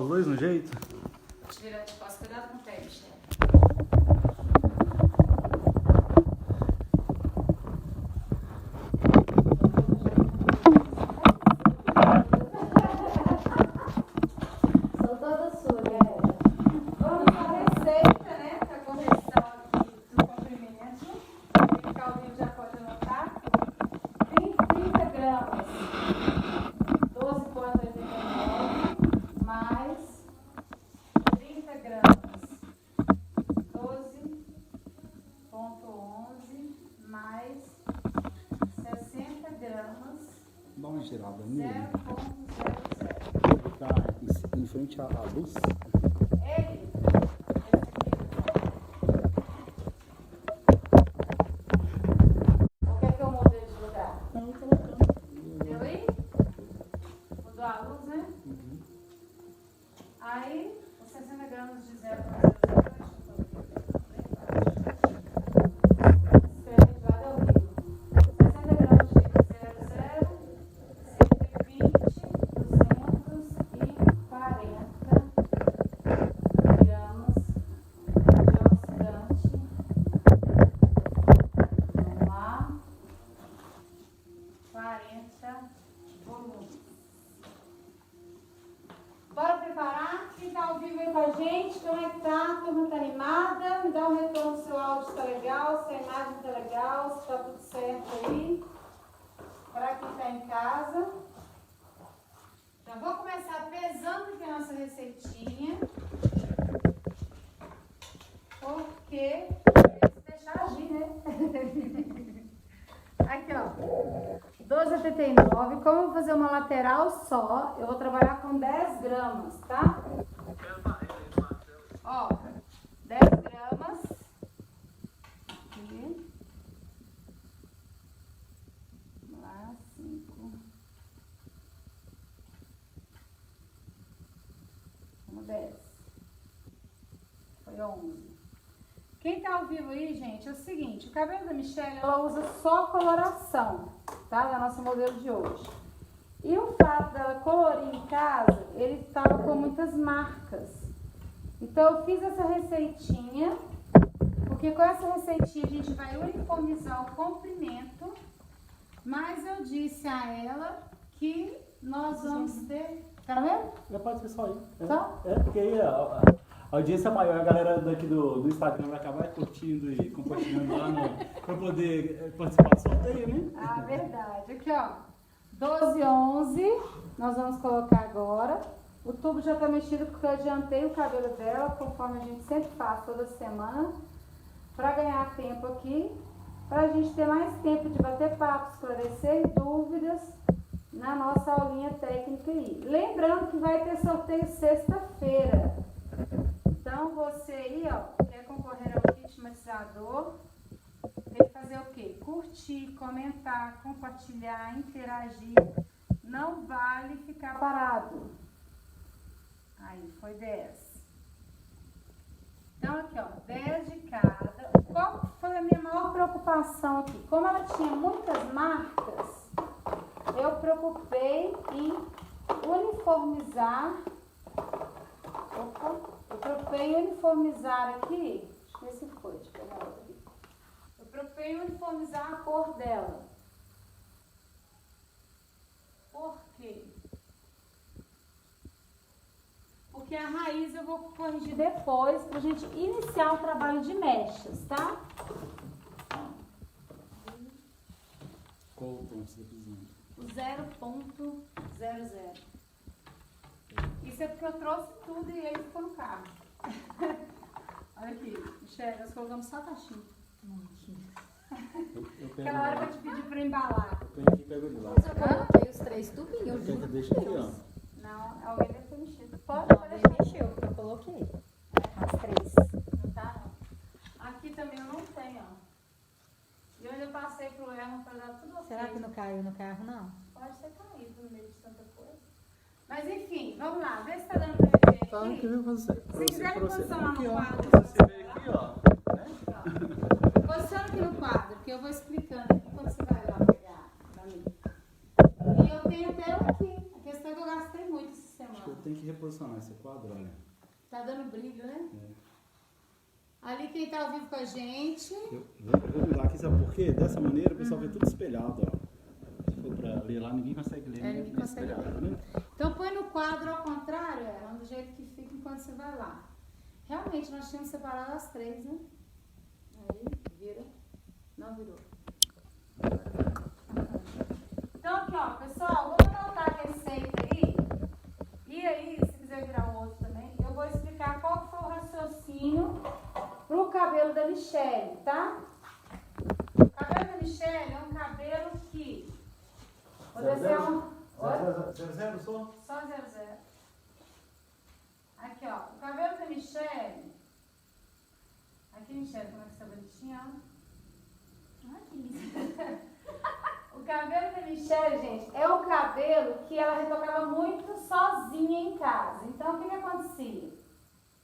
os dois no jeito? Te virar de costas, cuidado com o pé, Michelle. São todas suas, galera. Vamos à receita, né? Para correção aqui do comprimento. Quem ficar ao vivo já pode anotar. 30 gramas. 12,89 mais 30 gramas. 12,11 mais 60 gramas. Dá uma girada nele. 0,00. Tá em frente à luz. Ele, ou quer que eu mude de lugar? Não, colocando. Deu aí? Mudou a luz, né? Aí, os 60 gramas de 0,00. Escreve de lado ao vivo. 60 gramas de 00, 120, 240 gramas de oxidante. Vamos lá. 40 volumes. Bora preparar? Quem tá ao vivo aí com a gente? Como é que tá? A turma tá animada? Me dá um retorno se o áudio tá legal, se a imagem tá legal, se tá tudo certo aí. Para quem tá em casa. Já vou começar pesando aqui a nossa receitinha. Porque deixar agir, né? Aqui, ó. 12,89. Como eu vou fazer uma lateral só, eu vou trabalhar com 10 gramas, tá? Ó, 10 gramas. Aqui. Vamos lá, 5. Vamos 10. Foi 11. Quem tá ao vivo aí, gente, é o seguinte, o cabelo da Michelle, ela usa só coloração, tá? Da nossa modelo de hoje. E o fato dela colorir em casa, ele tava com muitas marcas. Então eu fiz essa receitinha, porque com essa receitinha a gente vai uniformizar o comprimento, mas eu disse a ela que nós vamos ter... Tá vendo? Já pode ser só aí. Só? Porque aí a audiência maior, a galera daqui do Instagram vai acabar curtindo e compartilhando lá para poder participar do sorteio, né? Ah, verdade. Aqui, ó. 12,11. Nós vamos colocar agora. O tubo já tá mexido porque eu adiantei o cabelo dela, conforme a gente sempre faz toda semana. Para ganhar tempo aqui. Para a gente ter mais tempo de bater papo, esclarecer dúvidas na nossa aulinha técnica aí. Lembrando que vai ter sorteio sexta-feira. Então, você aí, ó, quer concorrer ao kit matizador, tem que fazer o quê? Curtir, comentar, compartilhar, interagir. Não vale ficar parado. Aí, foi 10. Então, aqui, ó, 10 de cada. Qual foi a minha maior preocupação aqui? Como ela tinha muitas marcas, eu preocupei em uniformizar. Eu preocupei em uniformizar aqui. Deixa eu ver se foi. Deixa eu pegar outra aqui. Eu preocupei em uniformizar a cor dela. Por quê? Porque a raiz eu vou corrigir depois pra gente iniciar o trabalho de mechas, tá? Qual o tom você está precisando? O 0,00. Isso é porque eu trouxe tudo e ele ficou no carro. Olha aqui, Michelle, nós colocamos só a caixinha. Eu pego Aquela hora que eu te pedi pra embalar. Eu tenho aqui e pego de lá. Eu coloquei os 3 tubinhos. Quer que eu deixe aqui, ó? Não, alguém deve ter mexido. Pode Não, deixar. mexeu, porque eu coloquei. As 3. Não tá, não. Aqui também eu não tenho, ó. E onde eu passei pro Erma pra dar tudo ok. Será que não caiu no carro, não? Pode ter caído no meio de tanta coisa. Mas enfim, vamos lá. Vê se tá dando pra ver aqui. Tá, eu queria você. Se quiser me posicionar Aqui, no ó. quadro. Você vê aqui, ó. Posiciona aqui no quadro, que eu vou explicando aqui quando você vai lá pegar pra mim. E eu tenho até um aqui. A questão é que eu gastei muito essa semana. tem que reposicionar esse quadro, olha. Tá dando brilho, né? É. Ali quem tá ao vivo com a gente. Eu vou mudar aqui, sabe por quê? Dessa maneira o pessoal vê tudo espelhado, ó. Se for pra ler lá, ninguém consegue ler, ninguém consegue espelhado, ler. né? Então põe no quadro ao contrário, do jeito que fica enquanto você vai lá. Realmente nós tínhamos separado as 3, né? Aí, vira. Não virou. Então aqui, ó, pessoal, vamos anotar a receita aí. E aí, se quiser virar o outro também, eu vou explicar qual foi o raciocínio pro cabelo da Michelle, tá? O cabelo da Michelle é um cabelo que... Vou descer um... Oi? 00 só? Só 00. Aqui, ó, o cabelo da Michelle... Aqui, Michelle, como é que tá bonitinha, ó. Ai, que lindo. O cabelo da Michelle, gente, é o cabelo que ela retocava muito sozinha em casa. Então, o que acontecia?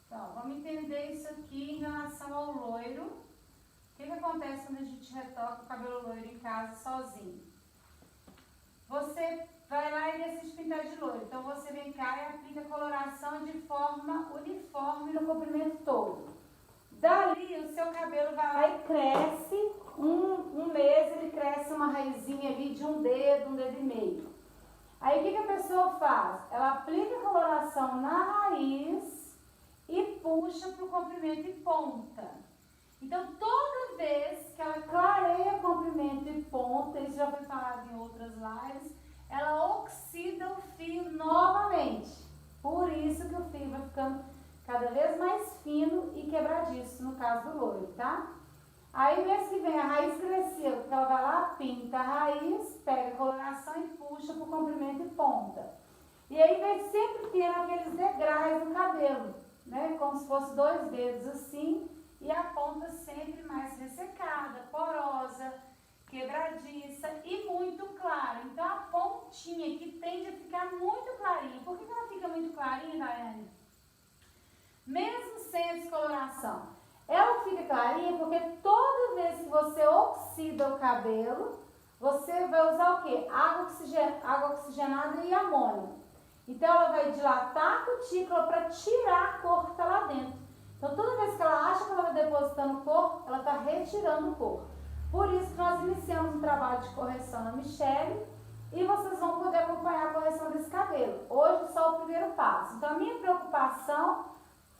Então, vamos entender isso aqui em relação ao loiro. O que acontece quando a gente retoca o cabelo loiro em casa sozinho? Você vai lá e decide pintar de loiro. Então, você vem cá e aplica a coloração de forma uniforme no comprimento todo. Dali, o seu cabelo vai lá e cresce. Um mês ele cresce uma raizinha ali de um dedo e meio. Aí o que a pessoa faz? Ela aplica a coloração na raiz e puxa para o comprimento e ponta. Então toda vez que ela clareia comprimento e ponta, isso já foi falado em outras lives, ela oxida o fio novamente. Por isso que o fio vai ficando cada vez mais fino e quebradiço, no caso do loiro, tá? Aí, mês que vem, a raiz cresceu, porque ela vai lá, pinta a raiz, pega a coloração e puxa para o comprimento e ponta. E aí vai sempre tendo aqueles degraus no cabelo, né? Como se fosse 2 dedos assim, e a ponta sempre mais ressecada, porosa, quebradiça e muito clara. Então, a pontinha que tende a ficar muito clarinha. Por que ela fica muito clarinha, Daiane? Mesmo sem a descoloração. Ela fica clarinha porque toda vez que você oxida o cabelo, você vai usar o quê? Água oxigenada e amônio. Então, ela vai dilatar a cutícula para tirar a cor que está lá dentro. Então, toda vez que ela acha que ela está depositando cor, ela está retirando cor. Por isso que nós iniciamos um trabalho de correção na Michelle e vocês vão poder acompanhar a correção desse cabelo. Hoje, só o primeiro passo. Então, a minha preocupação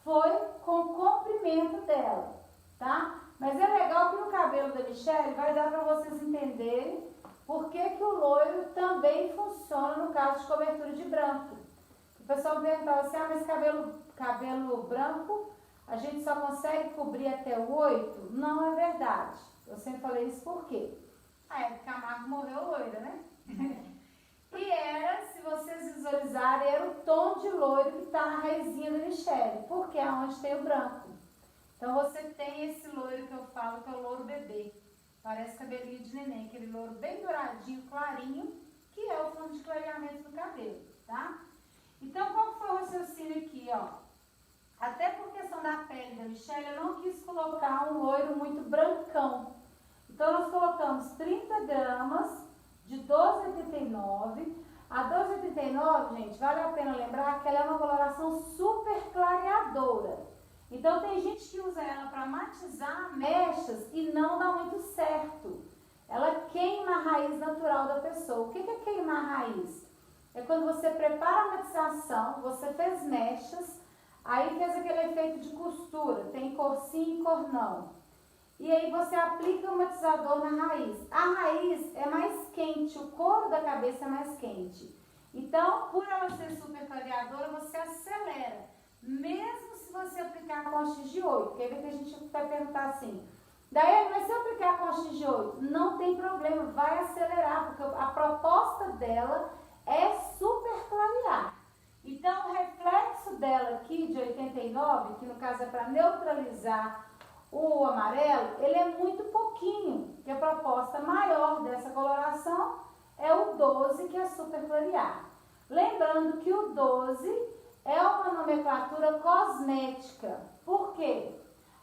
foi com o comprimento dela, tá? Mas é legal que no cabelo da Michelle vai dar para vocês entenderem por que o loiro também funciona no caso de cobertura de branco. O pessoal perguntava assim, mas cabelo branco a gente só consegue cobrir até o 8? Não é verdade. Eu sempre falei isso por quê? A época Camargo morreu loira, né? E era, se vocês visualizarem, era o tom de loiro que está na raizinha da Michelle, porque é onde tem o branco. Então você tem esse loiro que eu falo que é o louro bebê. Parece cabelinho de neném, aquele louro bem douradinho, clarinho, que é o fundo de clareamento do cabelo, tá? Então qual foi o raciocínio aqui, ó? Até por questão da pele da Michelle, eu não quis colocar um loiro muito brancão. Então nós colocamos 30 gramas de 12,89. A 12,89, gente, vale a pena lembrar que ela é uma coloração super clareadora. Então tem gente que usa ela para matizar mechas e não dá muito certo. Ela queima a raiz natural da pessoa. O que é queimar a raiz? É quando você prepara a matização, você fez mechas, aí fez aquele efeito de costura, tem cor sim e cor não. E aí você aplica o matizador na raiz. A raiz é mais quente, o couro da cabeça é mais quente. Então, por ela ser super clareadora, você acelera. Mesmo se você aplicar com X de 8. Porque aí a gente vai perguntar assim, daí, mas se eu aplicar com X de 8? Não tem problema, vai acelerar, porque a proposta dela é super clarear. Então, o reflexo dela aqui de 89, que no caso é para neutralizar o amarelo, ele é muito pouquinho, que a proposta maior dessa coloração é o 12, que é super clarear. Lembrando que o 12 é uma nomenclatura cosmética. Por quê?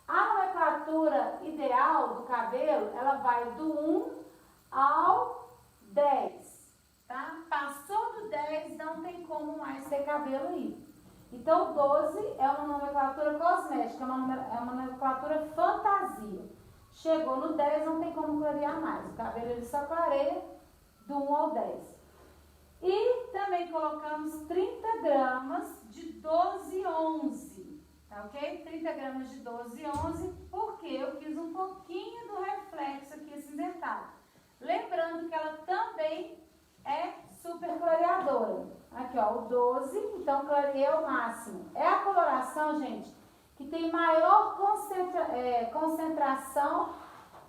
A nomenclatura ideal do cabelo, ela vai do 1 ao 10, tá? Passou do 10, não tem como mais ter cabelo aí. Então, o 12 é uma nomenclatura cosmética, é uma nomenclatura fantasia. Chegou no 10, não tem como clarear mais. O cabelo ele só clareia do 1 ao 10. E também colocamos 30 gramas de 1211, tá ok? 30 gramas de 1211, porque eu fiz um pouquinho do reflexo aqui acinzentado. Lembrando que ela também é super clareadora. Aqui, ó, o 12, então clareia ao máximo. É a coloração, gente, que tem maior concentração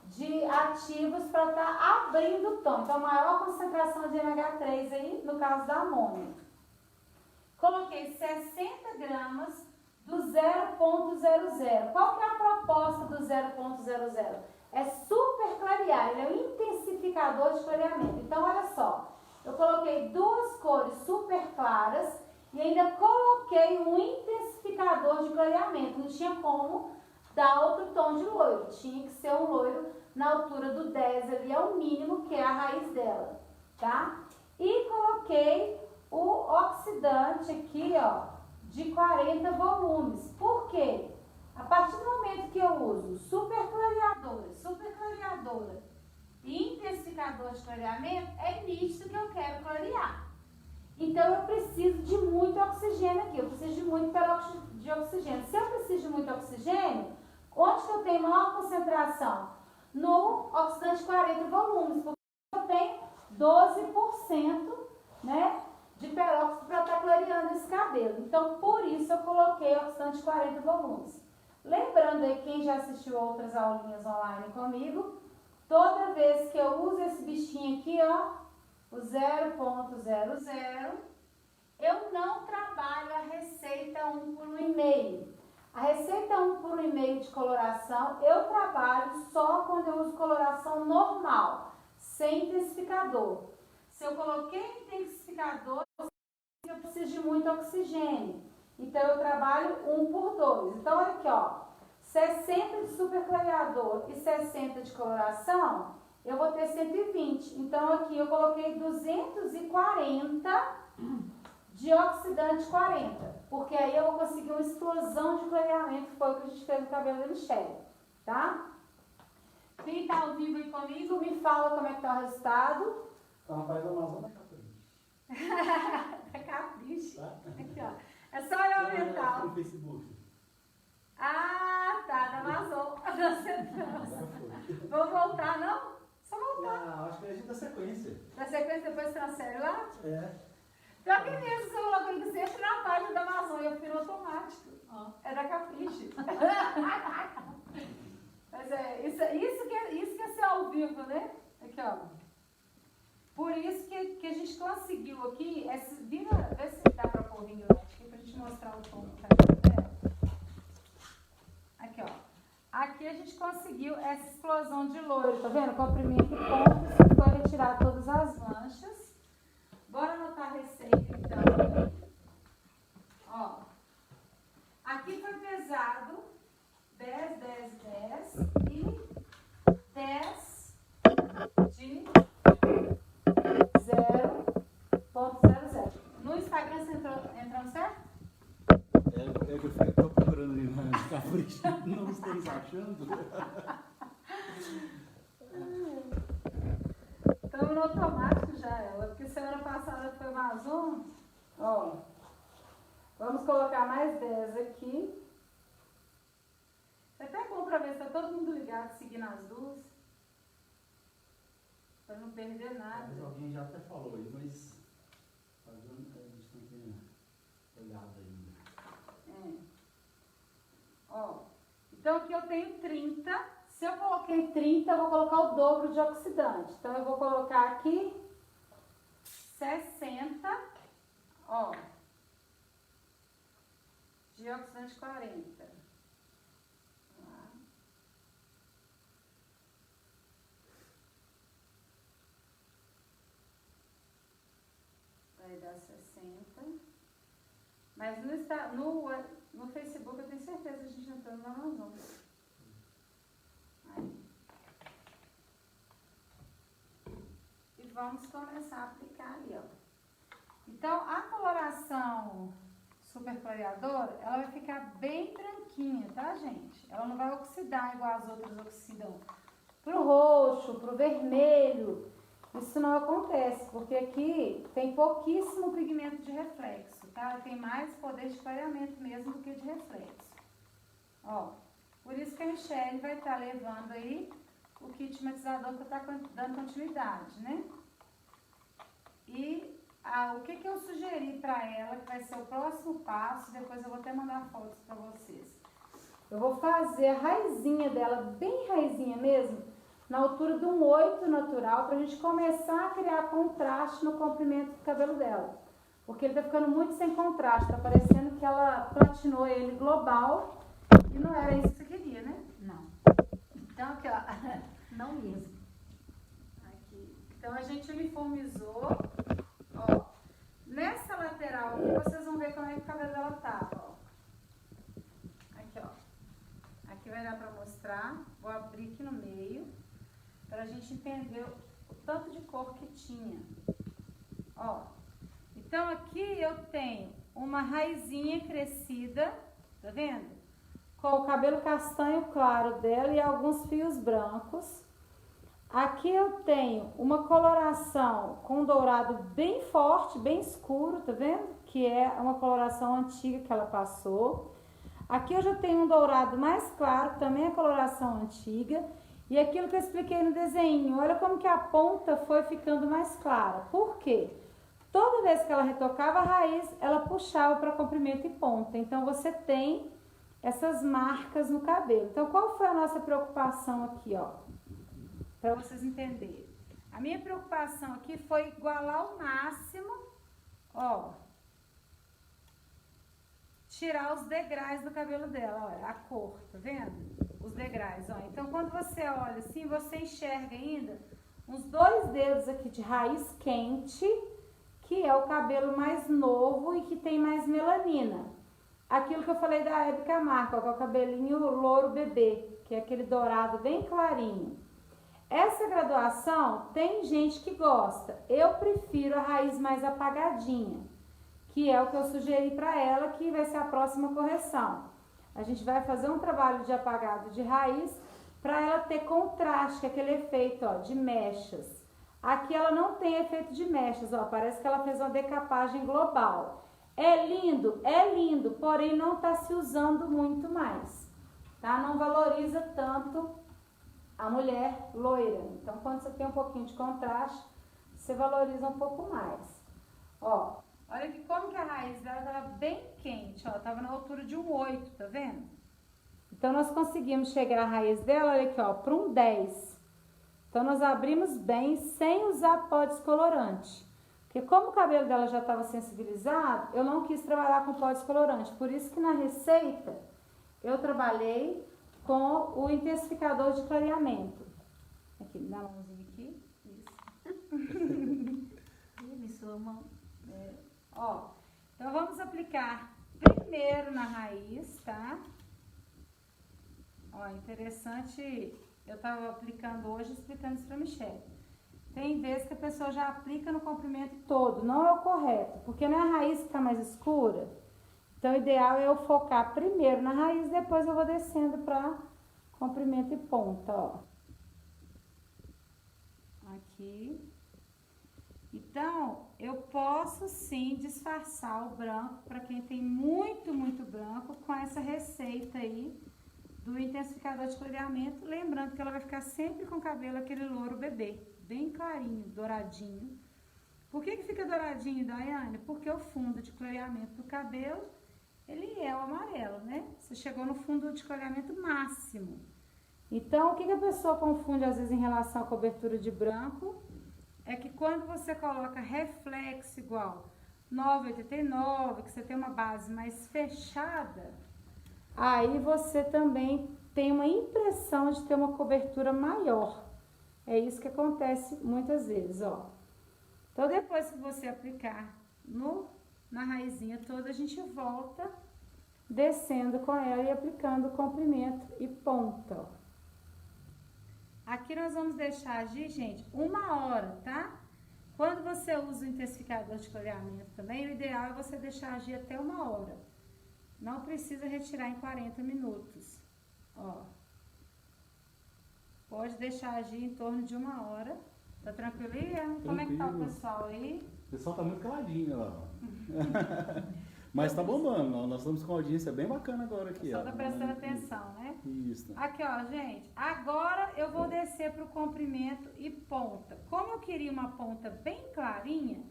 de ativos para estar abrindo o tom. Então, maior concentração de ômega-3 aí, no caso da amônia. Coloquei 60 gramas do 0,00. Qual que é a proposta do 0,00? É super clarear, ele é um intensificador de clareamento. Então, olha só, eu coloquei duas cores super claras e ainda coloquei um intensificador de clareamento. Não tinha como dar outro tom de loiro, tinha que ser um loiro na altura do 10 ali, é o mínimo, que é a raiz dela, tá? E coloquei o oxidante aqui, ó, de 40 volumes. Por quê? A partir do momento que eu uso super clareadora e intensificador de clareamento, é nítido que eu quero clarear. Então, eu preciso de muito oxigênio aqui, eu preciso de muito peróxido de oxigênio. Se eu preciso de muito oxigênio, onde que eu tenho maior concentração? No oxidante 40 volumes, porque eu tenho 12%, né, de peróxido para estar clareando esse cabelo. Então, por isso eu coloquei oxidante 40 volumes. Lembrando aí, quem já assistiu outras aulinhas online comigo, toda vez que eu uso esse bichinho aqui, ó, o 0,00, eu não trabalho a receita 1 por 1,5. A receita 1 por 1,5 de coloração, eu trabalho só quando eu uso coloração normal, sem intensificador. Se eu coloquei intensificador, eu preciso de muito oxigênio. Então, eu trabalho 1 por 2. Então, olha aqui, ó, 60 de super clareador e 60 de coloração, eu vou ter 120. Então, aqui eu coloquei 240 de oxidante 40, porque aí eu vou conseguir uma explosão de clareamento, que foi o que a gente fez no cabelo da Michelle, tá? Quem tá ao vivo aí comigo, me fala como é que tá o resultado. Tá na Praia do Amazonas, Capricho. Da Capricho. Tá? Aqui, ó. É só eu aumentar. No Facebook. Ah, tá, da Amazon. Agora foi. Vou voltar, não? Só voltar. Ah, acho que a gente dá sequência. Da sequência depois transfere lá? É. Pior que mesmo, você colocando sempre na página da Amazon, eu fui no automático. É da Capricho. Mas é, isso que é ser ao vivo, né? Aqui, ó. Por isso que a gente conseguiu aqui, vê se dá pra pôr o ring light aqui pra gente mostrar o tom do cabelo dela. Aqui, ó. Aqui a gente conseguiu essa explosão de loiro, tá vendo? Comprimi aqui pontos, foi retirar todas as manchas. Bora anotar a receita, então. Ó. Aqui foi pesado 10, 10, 10 e 10 de 0,00. No Instagram você entrando certo? É que eu tô procurando ali na Capricho, não estamos achando. Estamos no automático já, ela, porque semana passada foi uma Zoom. Ó, vamos colocar mais 10 aqui. É até bom para ver se está todo mundo ligado, seguindo as duas. Para não perder nada. Mas alguém já até falou aí, mas a gente não tem olhado ainda. É. Ó, então aqui eu tenho 30. Se eu coloquei 30, eu vou colocar o dobro de oxidante. Então, eu vou colocar aqui 60, ó, de oxidante 40. Vai dar 60. Mas no Facebook eu tenho certeza que a gente entrou no Amazon. E vamos começar a aplicar ali, ó. Então, a coloração super clareadora, ela vai ficar bem branquinha, tá, gente? Ela não vai oxidar igual as outras oxidam pro roxo, pro vermelho. Isso não acontece, porque aqui tem pouquíssimo pigmento de reflexo, tá? Tem mais poder de clareamento mesmo do que de reflexo. Ó, por isso que a Michelle vai estar levando aí o kit matizador para estar dando continuidade, né? E o que eu sugeri para ela, que vai ser o próximo passo, depois eu vou até mandar fotos para vocês. Eu vou fazer a raizinha dela, bem raizinha mesmo, na altura de um 8 natural, pra gente começar a criar contraste no comprimento do cabelo dela. Porque ele tá ficando muito sem contraste, tá parecendo que ela platinou ele global e não era isso que você queria, né? Não, Então aqui, ó. não mesmo. Aqui. Então a gente uniformizou, ó. Nessa lateral aqui, vocês vão ver como é que o cabelo dela tava, ó. Aqui, ó. Aqui vai dar pra mostrar. Vou abrir aqui no meio, pra gente entender o tanto de cor que tinha. Ó. Então aqui eu tenho uma raizinha crescida, tá vendo? Com o cabelo castanho claro dela e alguns fios brancos. Aqui eu tenho uma coloração com dourado bem forte, bem escuro, tá vendo? Que é uma coloração antiga que ela passou. Aqui eu já tenho um dourado mais claro, também é coloração antiga. E aquilo que eu expliquei no desenho, olha como que a ponta foi ficando mais clara. Por quê? Toda vez que ela retocava a raiz, ela puxava para comprimento e ponta. Então, você tem essas marcas no cabelo. Então, qual foi a nossa preocupação aqui, ó? Para vocês entenderem. A minha preocupação aqui foi igualar ao máximo, ó, tirar os degraus do cabelo dela, olha, a cor, tá vendo? Os degraus, ó. Então, quando você olha assim, você enxerga ainda uns 2 dedos aqui de raiz quente, que é o cabelo mais novo e que tem mais melanina. Aquilo que eu falei da Hebe Camargo, ó, que é o cabelinho louro bebê, que é aquele dourado bem clarinho. Essa graduação tem gente que gosta. Eu prefiro a raiz mais apagadinha, que é o que eu sugeri para ela, que vai ser a próxima correção. A gente vai fazer um trabalho de apagado de raiz para ela ter contraste, aquele efeito, ó, de mechas. Aqui ela não tem efeito de mechas, ó, parece que ela fez uma decapagem global. É lindo, porém não está se usando muito mais, tá? Não valoriza tanto a mulher loira. Então, quando você tem um pouquinho de contraste, você valoriza um pouco mais. Ó, olha aqui como que a raiz dela estava bem quente, ó, estava na altura de um 8, tá vendo? Então, nós conseguimos chegar a raiz dela, olha aqui, ó, para um 10. Então, nós abrimos bem, sem usar pó descolorante. Porque como o cabelo dela já estava sensibilizado, eu não quis trabalhar com pó descolorante. Por isso que na receita, eu trabalhei com o intensificador de clareamento. Aqui, dá uma mãozinha aqui. Isso. Me sua mão. É. Ó, então vamos aplicar primeiro na raiz, tá? Ó, interessante, eu tava aplicando hoje, explicando isso pra Michelle. Tem vezes que a pessoa já aplica no comprimento todo, não é o correto, porque não é a raiz que tá mais escura. Então, o ideal é eu focar primeiro na raiz, depois eu vou descendo pra comprimento e ponta, ó. Aqui. Então, eu posso sim disfarçar o branco, para quem tem muito, muito branco, com essa receita aí do intensificador de clareamento. Lembrando que ela vai ficar sempre com o cabelo aquele louro bebê, bem clarinho, douradinho. Por que fica douradinho, Daiane? Porque o fundo de clareamento do cabelo, ele é o amarelo, né? Você chegou no fundo de clareamento máximo. Então, o que a pessoa confunde às vezes em relação à cobertura de branco? É que quando você coloca reflexo igual 9,89, que você tem uma base mais fechada, aí você também tem uma impressão de ter uma cobertura maior. É isso que acontece muitas vezes, ó. Então, depois que você aplicar na raizinha toda, a gente volta descendo com ela e aplicando comprimento e ponta, ó. Aqui nós vamos deixar agir, gente, 1 hora, tá? Quando você usa o intensificador de clareamento também, o ideal é você deixar agir até 1 hora. Não precisa retirar em 40 minutos. Ó. Pode deixar agir em torno de 1 hora. Tá tranquilo aí? Como é que tá o pessoal aí? O pessoal tá muito caladinho lá. Mas tá bombando, ó. Nós estamos com uma audiência bem bacana agora aqui. Só tá prestando atenção, né? Isso. Aqui, ó, gente. Agora eu vou descer pro comprimento e ponta. Como eu queria uma ponta bem clarinha,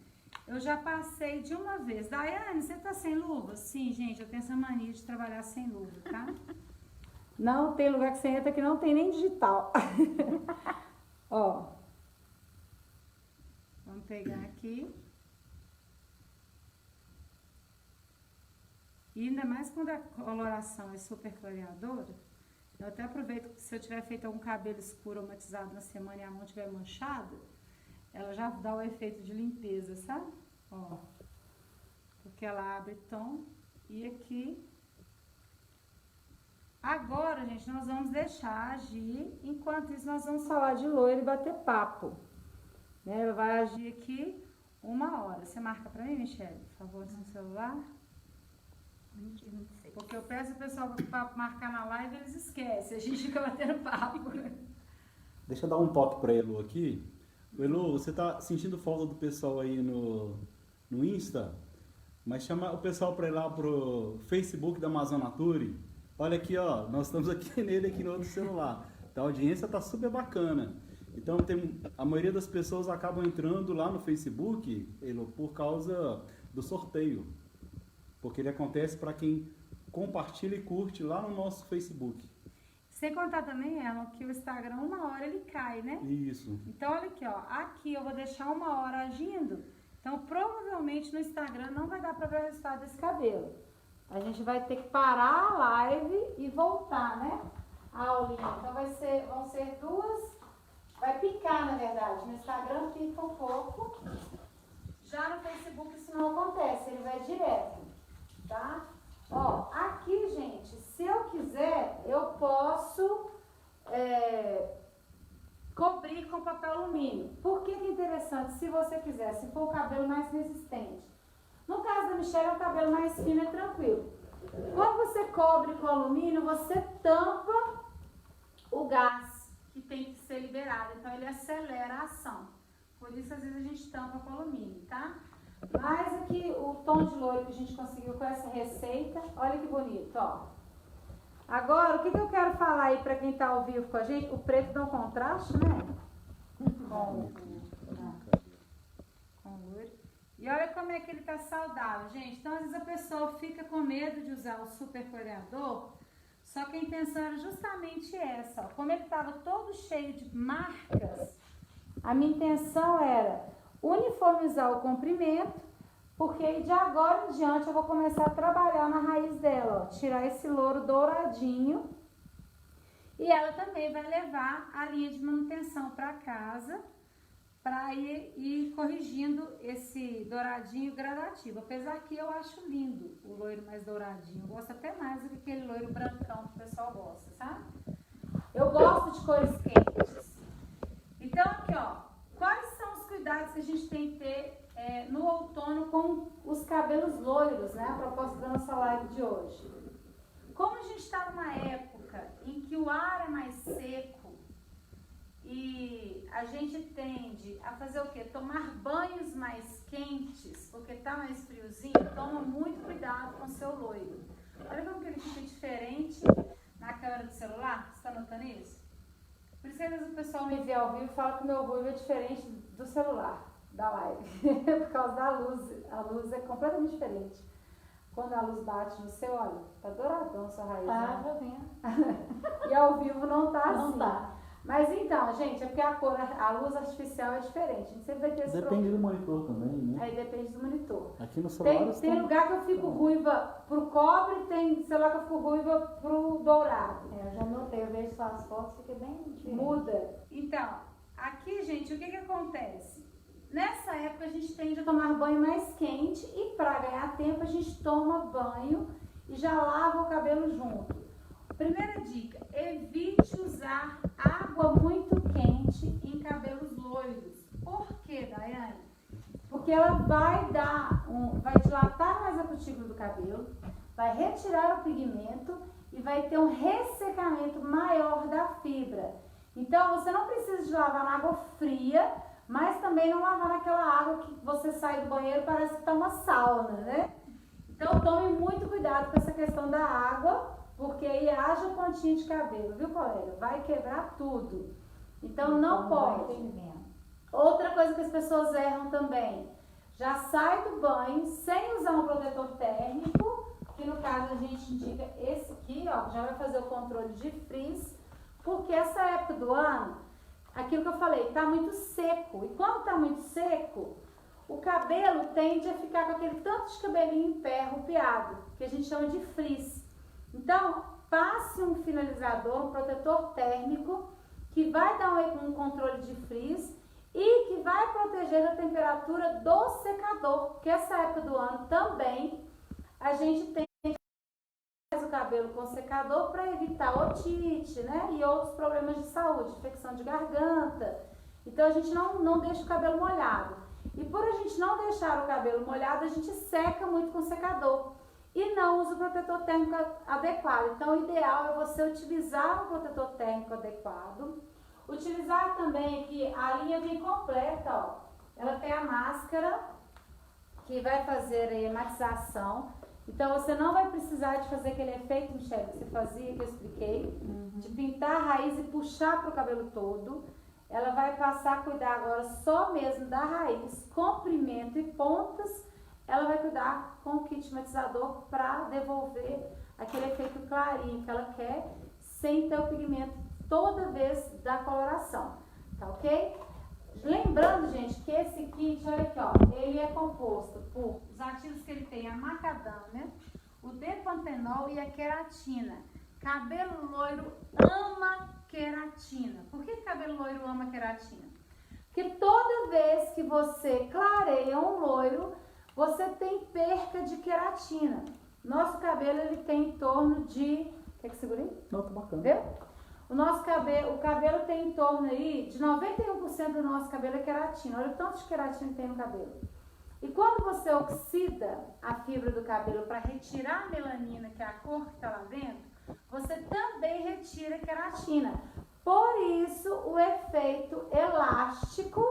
eu já passei de uma vez. Daiane, você tá sem luva? Sim, gente, eu tenho essa mania de trabalhar sem luva, tá? Não tem lugar que você entra que não tem nem digital. Ó. Vamos pegar aqui. E ainda mais quando a coloração é super clareadora, eu até aproveito que se eu tiver feito algum cabelo escuro ou matizado na semana e a mão estiver manchada, ela já dá o efeito de limpeza, sabe? Ó. Porque ela abre tom e aqui. Agora, gente, nós vamos deixar agir. Enquanto isso, nós vamos falar de loiro e bater papo. Né? Ela vai agir aqui 1 hora. Você marca pra mim, Michele, por favor, no seu celular? 26. Porque eu peço o pessoal para marcar na live, eles esquecem. A gente fica batendo papo. Deixa eu dar um toque pra Elu aqui. Elu, você tá sentindo falta do pessoal aí no Insta? Mas chama o pessoal pra ir lá pro Facebook da Amazonature. Olha aqui, ó, nós estamos aqui nele, aqui no outro celular. Então, a audiência tá super bacana. Então, a maioria das pessoas acabam entrando lá no Facebook, Elo, por causa do sorteio. Porque ele acontece para quem compartilha e curte lá no nosso Facebook. Sem contar também, Elon, que o Instagram, 1 hora ele cai, né? Isso. Então, olha aqui, ó. Aqui eu vou deixar 1 hora agindo. Então, provavelmente no Instagram não vai dar para ver o resultado desse cabelo. A gente vai ter que parar a live e voltar, né? A aulinha. Então vão ser 2. Vai picar, na verdade. No Instagram pica um pouco. Já no Facebook isso não acontece, ele vai direto, tá? Ó, aqui, gente, se eu quiser, eu posso cobrir com papel alumínio. Por que que é interessante? Se você quiser, se for o cabelo mais resistente. No caso da Michelle, é o cabelo mais fino e tranquilo. Quando você cobre com alumínio, você tampa o gás que tem que ser liberado. Então, ele acelera a ação. Por isso, às vezes, a gente tampa com alumínio, tá? Mas aqui, o tom de loiro que a gente conseguiu com essa receita, olha que bonito, ó. Agora, o que eu quero falar aí pra quem tá ao vivo com a gente? O preto dá um contraste, né? Com o loiro. E olha como é que ele tá saudável, gente. Então, às vezes a pessoa fica com medo de usar o super clareador, só que a intenção era justamente essa, ó. Como ele tava todo cheio de marcas, a minha intenção era uniformizar o comprimento, porque de agora em diante eu vou começar a trabalhar na raiz dela, ó, tirar esse louro douradinho. E ela também vai levar a linha de manutenção para casa, para ir corrigindo esse douradinho gradativo. Apesar que eu acho lindo o loiro mais douradinho. Eu gosto até mais do que aquele loiro brancão que o pessoal gosta, sabe? Eu gosto de cores quentes. Então, aqui, ó. Quais são os cuidados que a gente tem que ter no outono com os cabelos loiros, né? A proposta da nossa live de hoje. Como a gente está numa época em que o ar é mais seco, e a gente tende a fazer o quê? Tomar banhos mais quentes, porque tá mais friozinho. Toma muito cuidado com o seu loiro. Olha como que ele fica diferente na câmera do celular. Você tá notando isso? Por isso que às vezes o pessoal me vê ao vivo e fala que o meu ruivo é diferente do celular, da live. Por causa da luz. A luz é completamente diferente. Quando a luz bate no seu, olha, tá douradão sua raiz. Tá, né? já vem. E ao vivo não tá Não assim. tá. Mas então, gente, é porque a luz artificial é diferente. A gente sempre vai ter esse Depende do monitor também, né? Aí depende do monitor. Aqui no celular Tem lugar que eu fico ruiva pro cobre, tem celular que eu fico ruiva pro dourado. Eu já notei, eu vejo suas fotos, fica bem diferente. Muda. Então, aqui, gente, o que acontece? Nessa época a gente tende a tomar banho mais quente e para ganhar tempo a gente toma banho e já lava o cabelo junto. Primeira dica, evite usar água muito quente em cabelos loiros. Por quê, Daiane? Porque ela vai vai dilatar mais a cutícula do cabelo, vai retirar o pigmento e vai ter um ressecamento maior da fibra. Então, você não precisa de lavar na água fria, mas também não lavar naquela água que você sai do banheiro e parece que está uma sauna, né? Então, tome muito cuidado com essa questão da água, porque aí haja pontinha de cabelo, viu, colega? Vai quebrar tudo. Então, não pode. Outra coisa que as pessoas erram também, já sai do banho sem usar um protetor térmico, que no caso a gente indica esse aqui, ó, já vai fazer o controle de frizz, porque essa época do ano, aquilo que eu falei, tá muito seco. E quando tá muito seco, o cabelo tende a ficar com aquele tanto de cabelinho em pé, rupiado, que a gente chama de frizz. Então, passe um finalizador, um protetor térmico, que vai dar um controle de frizz e que vai proteger a temperatura do secador, porque essa época do ano também a gente tem o cabelo com secador para evitar otite, né? E outros problemas de saúde, infecção de garganta. Então a gente não deixa o cabelo molhado. E por a gente não deixar o cabelo molhado, a gente seca muito com secador e não usa o protetor térmico adequado. Então o ideal é você utilizar um protetor térmico adequado. Utilizar também aqui, a linha vem completa, ó. Ela tem a máscara que vai fazer a hematização. Então você não vai precisar de fazer aquele efeito, Michelle, que você fazia, que eu expliquei, de pintar a raiz e puxar para o cabelo todo. Ela vai passar a cuidar agora só mesmo da raiz, comprimento e pontas. Ela vai cuidar com o kit matizador para devolver aquele efeito clarinho que ela quer, sem ter o pigmento toda vez da coloração, tá ok? Lembrando, gente, que esse kit, olha aqui, ó, ele é composto por os ativos que ele tem, a macadâmia, o depantenol e a queratina. Cabelo loiro ama queratina. Por que cabelo loiro ama queratina? Porque toda vez que você clareia um loiro, você tem perca de queratina. Nosso cabelo, ele tem em torno de... Quer que segure aí? Não, tá bacana. Viu? O cabelo tem em torno aí de 91% do nosso cabelo é queratina. Olha o tanto de queratina que tem no cabelo. E quando você oxida a fibra do cabelo para retirar a melanina, que é a cor que está lá dentro, você também retira a queratina. Por isso, o efeito elástico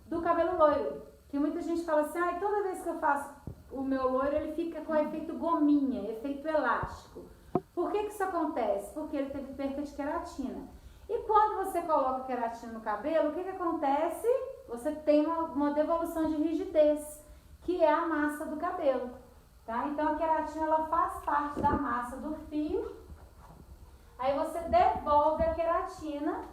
do cabelo loiro. Que muita gente fala assim, ah, toda vez que eu faço o meu loiro, ele fica com efeito gominha, efeito elástico. Por que isso acontece? Porque ele teve perca de queratina. E quando você coloca queratina no cabelo, o que acontece? Você tem uma devolução de rigidez, que é a massa do cabelo. Tá? Então a queratina ela faz parte da massa do fio. Aí você devolve a queratina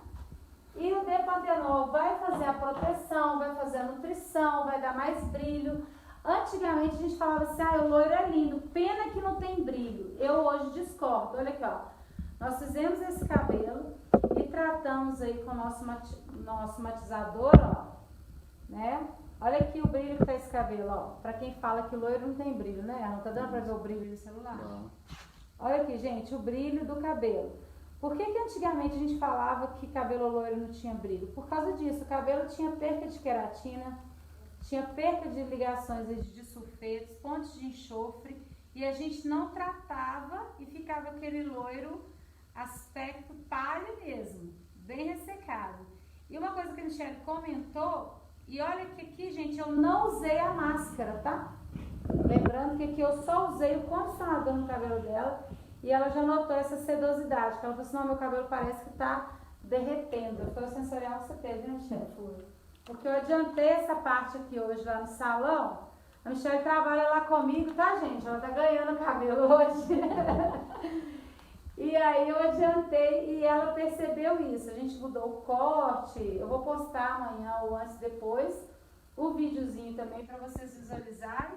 e o depantenol vai fazer a proteção, vai fazer a nutrição, vai dar mais brilho. Antigamente a gente falava assim, ah, o loiro é lindo, pena que não tem brilho. Eu hoje discordo, olha aqui, ó. Nós fizemos esse cabelo e tratamos aí com o nosso matizador, ó, né? Olha aqui o brilho que tá esse cabelo, ó. Pra quem fala que loiro não tem brilho, né? Não tá dando pra ver o brilho do celular? Não. Olha aqui, gente, o brilho do cabelo. Por que antigamente a gente falava que cabelo loiro não tinha brilho? Por causa disso, o cabelo tinha perca de queratina, tinha perca de ligações de sulfetos, pontos de enxofre, e a gente não tratava e ficava aquele loiro aspecto palha mesmo, bem ressecado. E uma coisa que a Michelle comentou, e olha que aqui, gente, eu não usei a máscara, tá? Lembrando que aqui eu só usei o condicionador no cabelo dela, e ela já notou essa sedosidade, que ela falou assim, não, meu cabelo parece que tá derretendo. Foi o sensorial que você teve, né, Michelle? Foi. Porque eu adiantei essa parte aqui hoje lá no salão. A Michelle trabalha lá comigo, tá, gente? Ela tá ganhando cabelo hoje. E aí eu adiantei e ela percebeu isso. A gente mudou o corte. Eu vou postar amanhã ou antes depois o videozinho também para vocês visualizarem.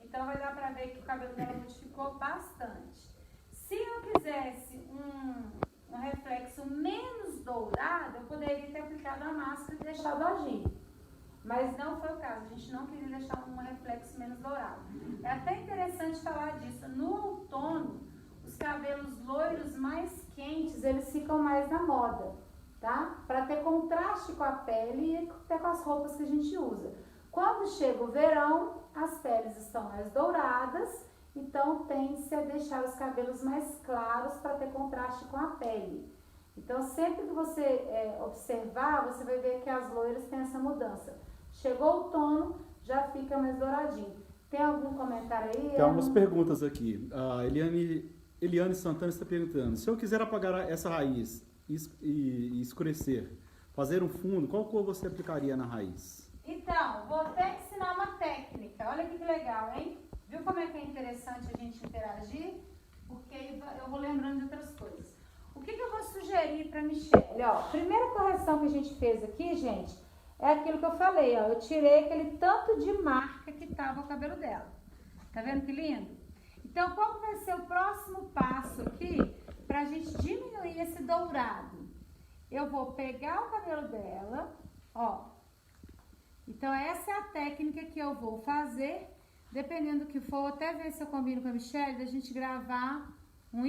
Então vai dar pra ver que o cabelo dela modificou bastante. Se eu quisesse um reflexo menos dourado, eu poderia ter aplicado a máscara e deixado agir. Mas não foi o caso, a gente não queria deixar um reflexo menos dourado. É até interessante falar disso. No outono, os cabelos loiros mais quentes, eles ficam mais na moda, tá? Para ter contraste com a pele e até com as roupas que a gente usa. Quando chega o verão, as peles estão mais douradas, então tende-se a deixar os cabelos mais claros para ter contraste com a pele. Então, sempre que você observar, você vai ver que as loiras têm essa mudança. Chegou o outono, já fica mais douradinho. Tem algum comentário aí? Tem algumas perguntas aqui. A Eliane Santana está perguntando: se eu quiser apagar essa raiz e escurecer, fazer um fundo, qual cor você aplicaria na raiz? Então, vou até ensinar uma técnica. Olha que legal, hein? Viu como é que é interessante a gente interagir? Porque aí eu vou lembrando de outras coisas. O que eu vou sugerir para Michelle? Ó, primeira correção que a gente fez aqui, gente, é aquilo que eu falei, ó. Eu tirei aquele tanto de marca que tava o cabelo dela. Tá vendo que lindo? Então, qual vai ser o próximo passo aqui pra gente diminuir esse dourado? Eu vou pegar o cabelo dela, ó. Então, essa é a técnica que eu vou fazer. Dependendo do que for, até ver se eu combino com a Michelle, da gente gravar um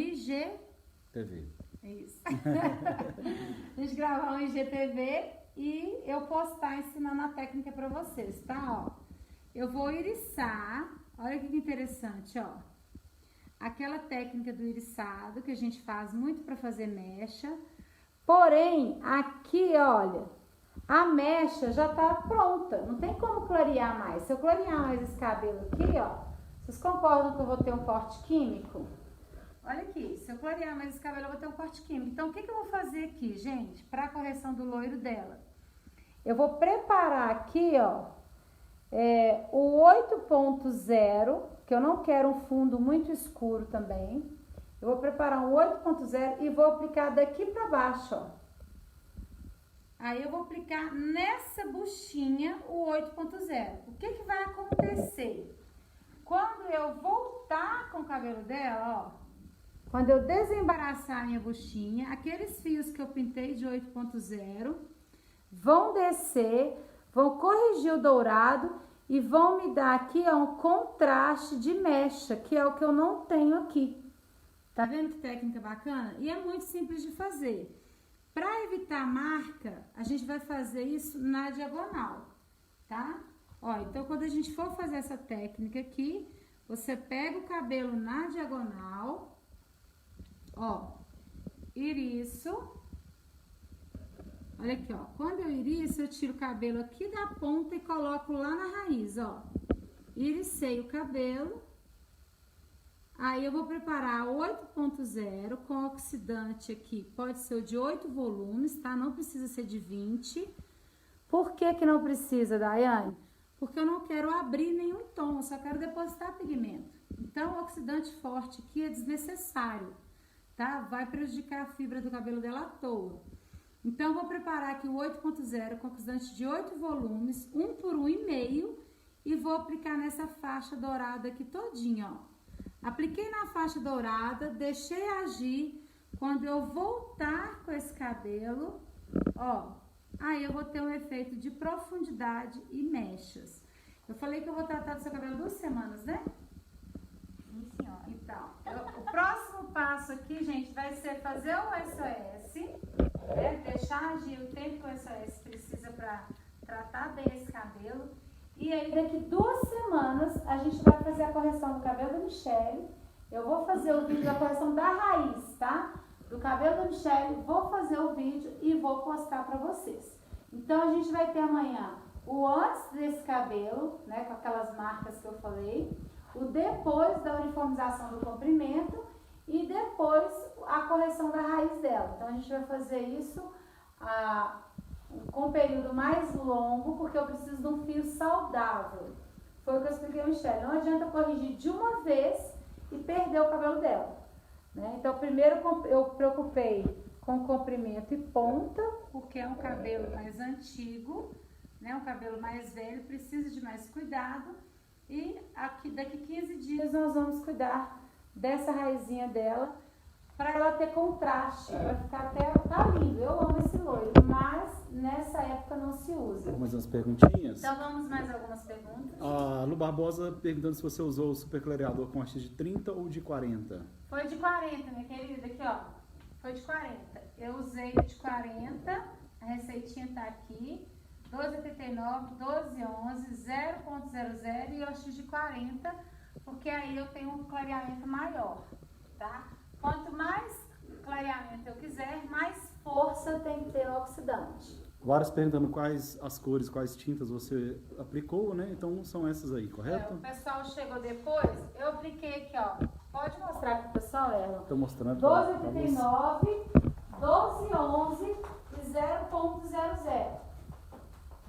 TV. Isso. A gente gravar um IGTV e eu postar ensinando a técnica pra vocês, tá? Ó, eu vou iriçar. Olha que interessante, ó. Aquela técnica do iriçado que a gente faz muito pra fazer mecha. Porém, aqui, olha, a mecha já tá pronta. Não tem como clarear mais. Se eu clarear mais esse cabelo aqui, ó, vocês concordam que eu vou ter um corte químico? Olha aqui, se eu clarear mais esse cabelo, eu vou ter um corte químico. Então, o que eu vou fazer aqui, gente, para a correção do loiro dela? Eu vou preparar aqui, ó, o 8.0, que eu não quero um fundo muito escuro também. Eu vou preparar um 8.0 e vou aplicar daqui para baixo, ó. Aí eu vou aplicar nessa buchinha o 8.0. O que vai acontecer? Quando eu voltar com o cabelo dela, ó, quando eu desembaraçar a minha buchinha, aqueles fios que eu pintei de 8.0 vão descer, vão corrigir o dourado e vão me dar aqui, ó, um contraste de mecha, que é o que eu não tenho aqui. Tá vendo que técnica bacana? E é muito simples de fazer. Para evitar marca, a gente vai fazer isso na diagonal, tá? Ó, então quando a gente for fazer essa técnica aqui, você pega o cabelo na diagonal, ó, iriço. Olha aqui, ó. Quando eu iriço, eu tiro o cabelo aqui da ponta e coloco lá na raiz, ó. Iricei o cabelo. Aí eu vou preparar 8.0 com oxidante aqui. Pode ser o de 8 volumes, tá? Não precisa ser de 20. Por que que não precisa, Daiane? Porque eu não quero abrir nenhum tom, eu só quero depositar pigmento. Então, o oxidante forte aqui é desnecessário, tá? Vai prejudicar a fibra do cabelo dela à toa. Então, eu vou preparar aqui o 8.0 com oxidante de 8 volumes, 1 por 1,5, e vou aplicar nessa faixa dourada aqui todinha, ó. Apliquei na faixa dourada, deixei agir. Quando eu voltar com esse cabelo, ó, aí eu vou ter um efeito de profundidade e mechas. Eu falei que eu vou tratar do seu cabelo 2 semanas, né? Sim, senhora. Então, o próximo passo aqui, gente, vai ser fazer o SOS, né? Deixar agir o tempo que o SOS precisa para tratar bem esse cabelo. E aí, daqui 2 semanas, a gente vai fazer a correção do cabelo da Michelle. Eu vou fazer o vídeo da correção da raiz, tá? Do cabelo da Michelle, vou fazer o vídeo e vou postar pra vocês. Então, a gente vai ter amanhã o antes desse cabelo, né, com aquelas marcas que eu falei, o depois da uniformização do comprimento e depois a correção da raiz dela. Então, a gente vai fazer isso com um período mais longo, porque eu preciso de um fio saudável. Foi o que eu expliquei a Michelle. Não adianta corrigir de uma vez e perder o cabelo dela, né? Então, primeiro eu preocupei com comprimento e ponta, porque é um cabelo mais antigo, né? Um cabelo mais velho, precisa de mais cuidado. E aqui, daqui 15 dias nós vamos cuidar dessa raizinha dela, para ela ter contraste, vai ficar até, tá lindo, eu amo esse loiro, mas nessa época não se usa. Mais umas perguntinhas? Então vamos mais algumas perguntas. A Lu Barbosa perguntando se você usou o super clareador com haste de 30 ou de 40. Foi de 40, minha querida, aqui ó, foi de 40. Eu usei o de 40, a receitinha tá aqui, 12,89, 12,11, 0.00 e o X de 40, porque aí eu tenho um clareamento maior, tá? Quanto mais clareamento eu quiser, mais força tem que ter no oxidante. Vários perguntando quais as cores, quais tintas você aplicou, né? Então são essas aí, correto? O pessoal chegou depois, eu apliquei aqui, ó. Pode mostrar aqui, pessoal, Erlon. Estou mostrando. 12,89, 12,11 e 0.00.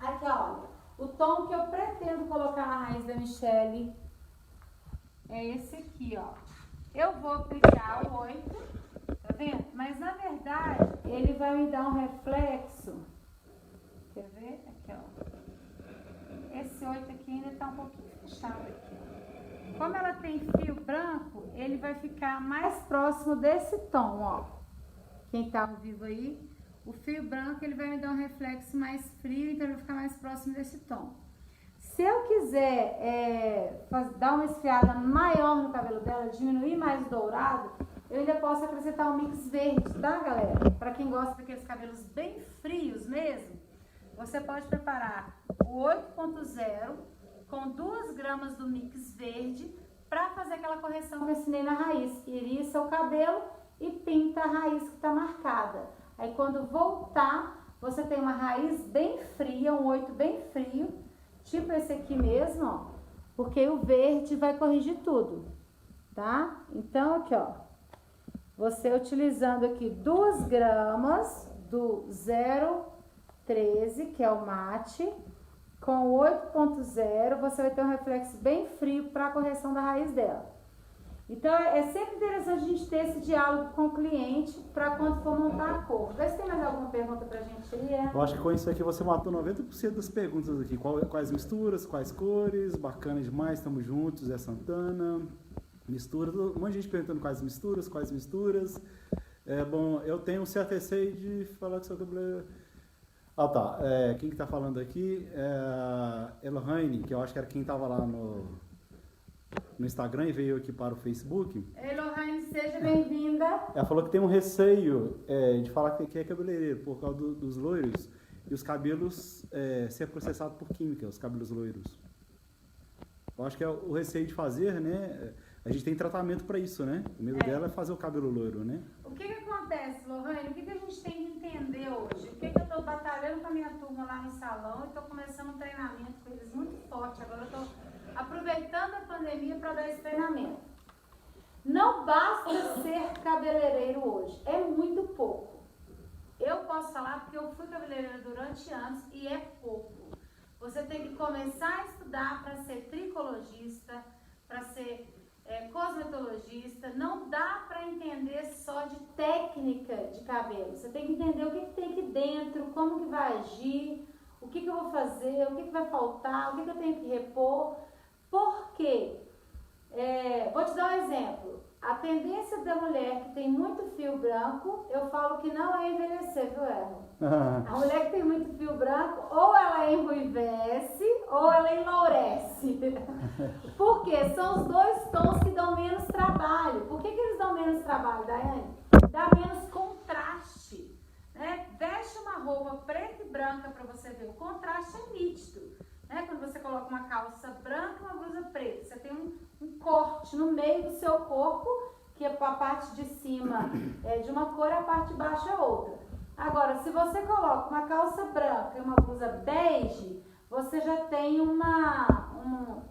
Aqui, olha. O tom que eu pretendo colocar na raiz da Michele é esse aqui, ó. Eu vou aplicar o 8, tá vendo? Mas, na verdade, ele vai me dar um reflexo. Quer ver? Aqui, ó. Esse 8 aqui ainda tá um pouquinho fechado aqui, ó. Como ela tem fio branco, ele vai ficar mais próximo desse tom, ó. Quem tá ao vivo aí, o fio branco ele vai me dar um reflexo mais frio, então ele vai ficar mais próximo desse tom. Se eu quiser dar uma esfriada maior no cabelo dela, diminuir mais o dourado, eu ainda posso acrescentar um mix verde, tá, galera? Para quem gosta daqueles cabelos bem frios mesmo, você pode preparar o 8.0 com 2 gramas do mix verde para fazer aquela correção que eu ensinei na raiz. Iriça o cabelo e pinta a raiz que está marcada. Aí quando voltar, você tem uma raiz bem fria, um 8 bem frio, tipo esse aqui mesmo, ó, porque o verde vai corrigir tudo, tá? Então aqui, ó, você utilizando aqui 2 gramas do 0,13, que é o mate, com 8.0, você vai ter um reflexo bem frio para a correção da raiz dela. Então, é sempre interessante a gente ter esse diálogo com o cliente para quando for montar a cor. Vê se tem mais alguma pergunta pra gente aí, Eu acho que com isso aqui você matou 90% das perguntas aqui. Quais misturas, quais cores, bacana demais, estamos juntos, Zé Santana. Misturas, um monte de gente perguntando quais misturas. Bom, eu tenho um certo receio de falar que seu cabelo... Ah, tá. Quem que tá falando aqui é a Elohane, que eu acho que era quem estava lá no Instagram e veio aqui para o Facebook. Elohane, seja bem-vinda. Ela falou que tem um receio de falar que é cabeleireiro por causa dos loiros e os cabelos ser processados por química, os cabelos loiros. Eu acho que é o receio de fazer, né? A gente tem tratamento para isso, né? O medo dela é fazer o cabelo loiro, né? O que acontece, Lohane? O que a gente tem que entender hoje? O que eu estou batalhando com a minha turma lá no salão e estou começando um treinamento com eles muito forte. Agora eu estou aproveitando a pandemia para dar esse treinamento. Não basta ser cabeleireiro hoje, é muito pouco. Eu posso falar porque eu fui cabeleireira durante anos e é pouco. Você tem que começar a estudar para ser tricologista, para ser cosmetologista. Não dá para entender só de técnica de cabelo. Você tem que entender o que tem aqui dentro, como que vai agir, o que eu vou fazer, o que vai faltar, o que eu tenho que repor. Por quê? Vou te dar um exemplo. A tendência da mulher que tem muito fio branco, eu falo que não é envelhecer, viu, Erlon? A mulher que tem muito fio branco, ou ela enruivece, ou ela enlourece. Por quê? São os 2 tons que dão menos trabalho. Por que eles dão menos trabalho, Daiane? Dá menos contraste, né? Veste uma roupa preta e branca para você ver. O contraste é nítido. Quando você coloca uma calça branca e uma blusa preta, você tem um corte no meio do seu corpo, que a parte de cima é de uma cor e a parte de baixo é outra. Agora, se você coloca uma calça branca e uma blusa bege, você já tem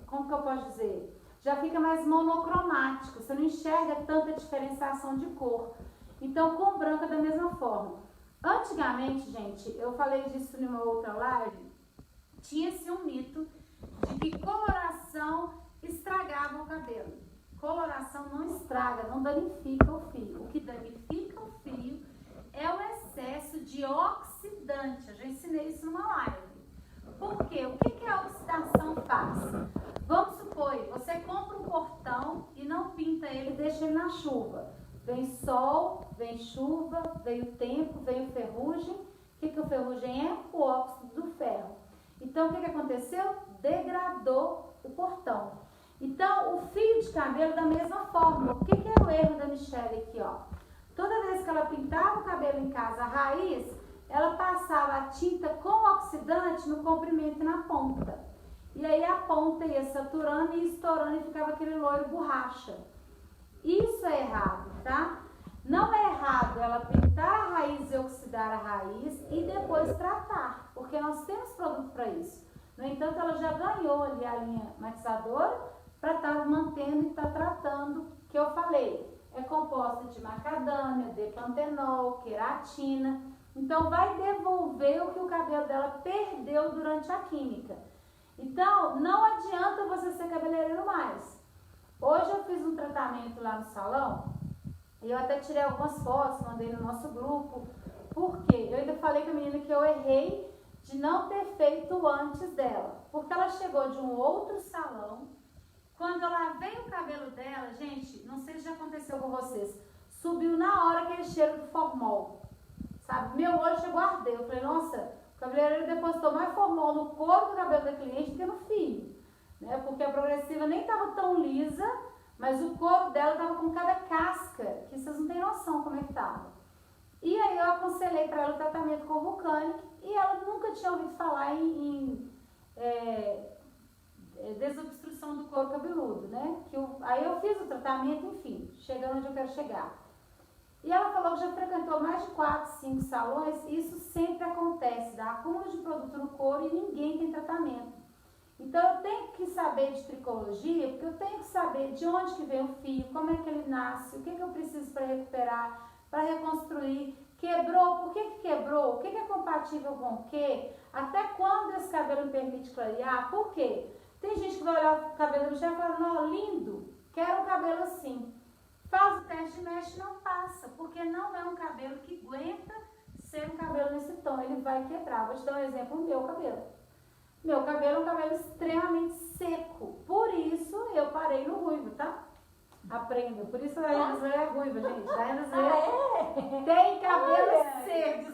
como que eu posso dizer? Já fica mais monocromático, você não enxerga tanta diferenciação de cor. Então, com branco é da mesma forma. Antigamente, gente, eu falei disso numa outra live, tinha-se um mito de que coloração estragava o cabelo. Coloração não estraga, não danifica o fio. O que danifica o fio é o excesso de oxidante. Eu já ensinei isso numa live. Por quê? O que a oxidação faz? Vamos supor, você compra um portão e não pinta ele, deixa ele na chuva. Vem sol, vem chuva, vem o tempo, vem o ferrugem. O que o ferrugem é? O óxido do ferro. Então, o que aconteceu? Degradou o portão. Então, o fio de cabelo da mesma forma. O que é o erro da Michele aqui, ó? Toda vez que ela pintava o cabelo em casa, a raiz, ela passava a tinta com oxidante no comprimento e na ponta. E aí a ponta ia saturando e estourando e ficava aquele loiro borracha. Isso é errado, tá? Não é errado ela pintar a raiz e oxidar a raiz e depois tratar, porque nós temos produto para isso. No entanto, ela já ganhou ali a linha matizadora para estar mantendo e estar tratando, que eu falei. É composta de macadâmia, de pantenol, queratina. Então, vai devolver o que o cabelo dela perdeu durante a química. Então, não adianta você ser cabeleireiro mais. Hoje eu fiz um tratamento lá no salão, e eu até tirei algumas fotos, mandei no nosso grupo. Por quê? Eu ainda falei com a menina que eu errei de não ter feito antes dela. Porque ela chegou de um outro salão. Quando eu lavei o cabelo dela, gente, não sei se já aconteceu com vocês, subiu na hora aquele cheiro do formol. Sabe? Meu olho chegou a arder. Eu falei, nossa, o cabeleireiro depositou mais formol no couro do cabelo da cliente do que no fio. Né? Porque a progressiva nem estava tão lisa, mas o couro dela estava com cada casca, que vocês não têm noção como é que estava. E aí eu aconselhei para ela o tratamento com vulcânico e ela nunca tinha ouvido falar em desobstrução do couro cabeludo, né? Aí eu fiz o tratamento, enfim, chegando onde eu quero chegar. E ela falou que já frequentou mais de 4, 5 salões e isso sempre acontece, dá acúmulo de produto no couro e ninguém tem tratamento. Então eu tenho que saber de tricologia, porque eu tenho que saber de onde que vem o fio, como é que ele nasce, o que eu preciso para recuperar, para reconstruir, quebrou, por que quebrou, o que é compatível com o quê, até quando esse cabelo me permite clarear, por quê? Tem gente que vai olhar o cabelo do chefe e fala, não, lindo, quero um cabelo assim. Faz o teste de mesh, não passa, porque não é um cabelo que aguenta ser um cabelo nesse tom, ele vai quebrar. Vou te dar um exemplo do meu cabelo. Meu cabelo é um cabelo extremamente seco, por isso eu parei no ruivo, tá? Aprenda, por isso a Ana Zé é ruiva, gente. A Ana Zé tem cabelo seco.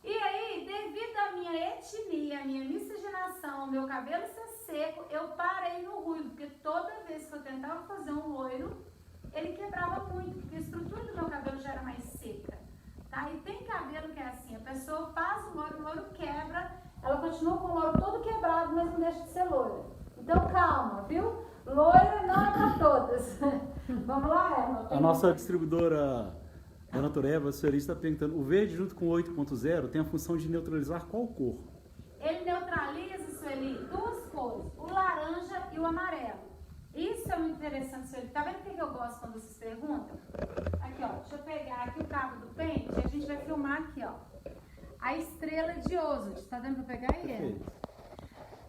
E aí, devido à minha etnia, à minha miscigenação, ao meu cabelo ser seco, eu parei no ruivo, porque toda vez que eu tentava fazer um loiro, ele quebrava muito, porque a estrutura do meu cabelo já era mais seca, tá? E tem cabelo que é assim, a pessoa faz o loiro quebra, ela continua com o loiro todo quebrado, mas não deixa de ser loira. Então, calma, viu? Loira não é para todas. Vamos lá, Emma? A nossa distribuidora, a Natureba, a senhora está perguntando, o verde junto com o 8.0 tem a função de neutralizar qual cor? Ele neutraliza, Sueli, duas cores, o laranja e o amarelo. Isso é muito interessante, Sueli. Tá vendo o que eu gosto quando vocês perguntam? Aqui, ó, deixa eu pegar aqui o cabo do pente e a gente vai filmar aqui, ó. A estrela de Oswald. Tá dando pra pegar aí, Emma?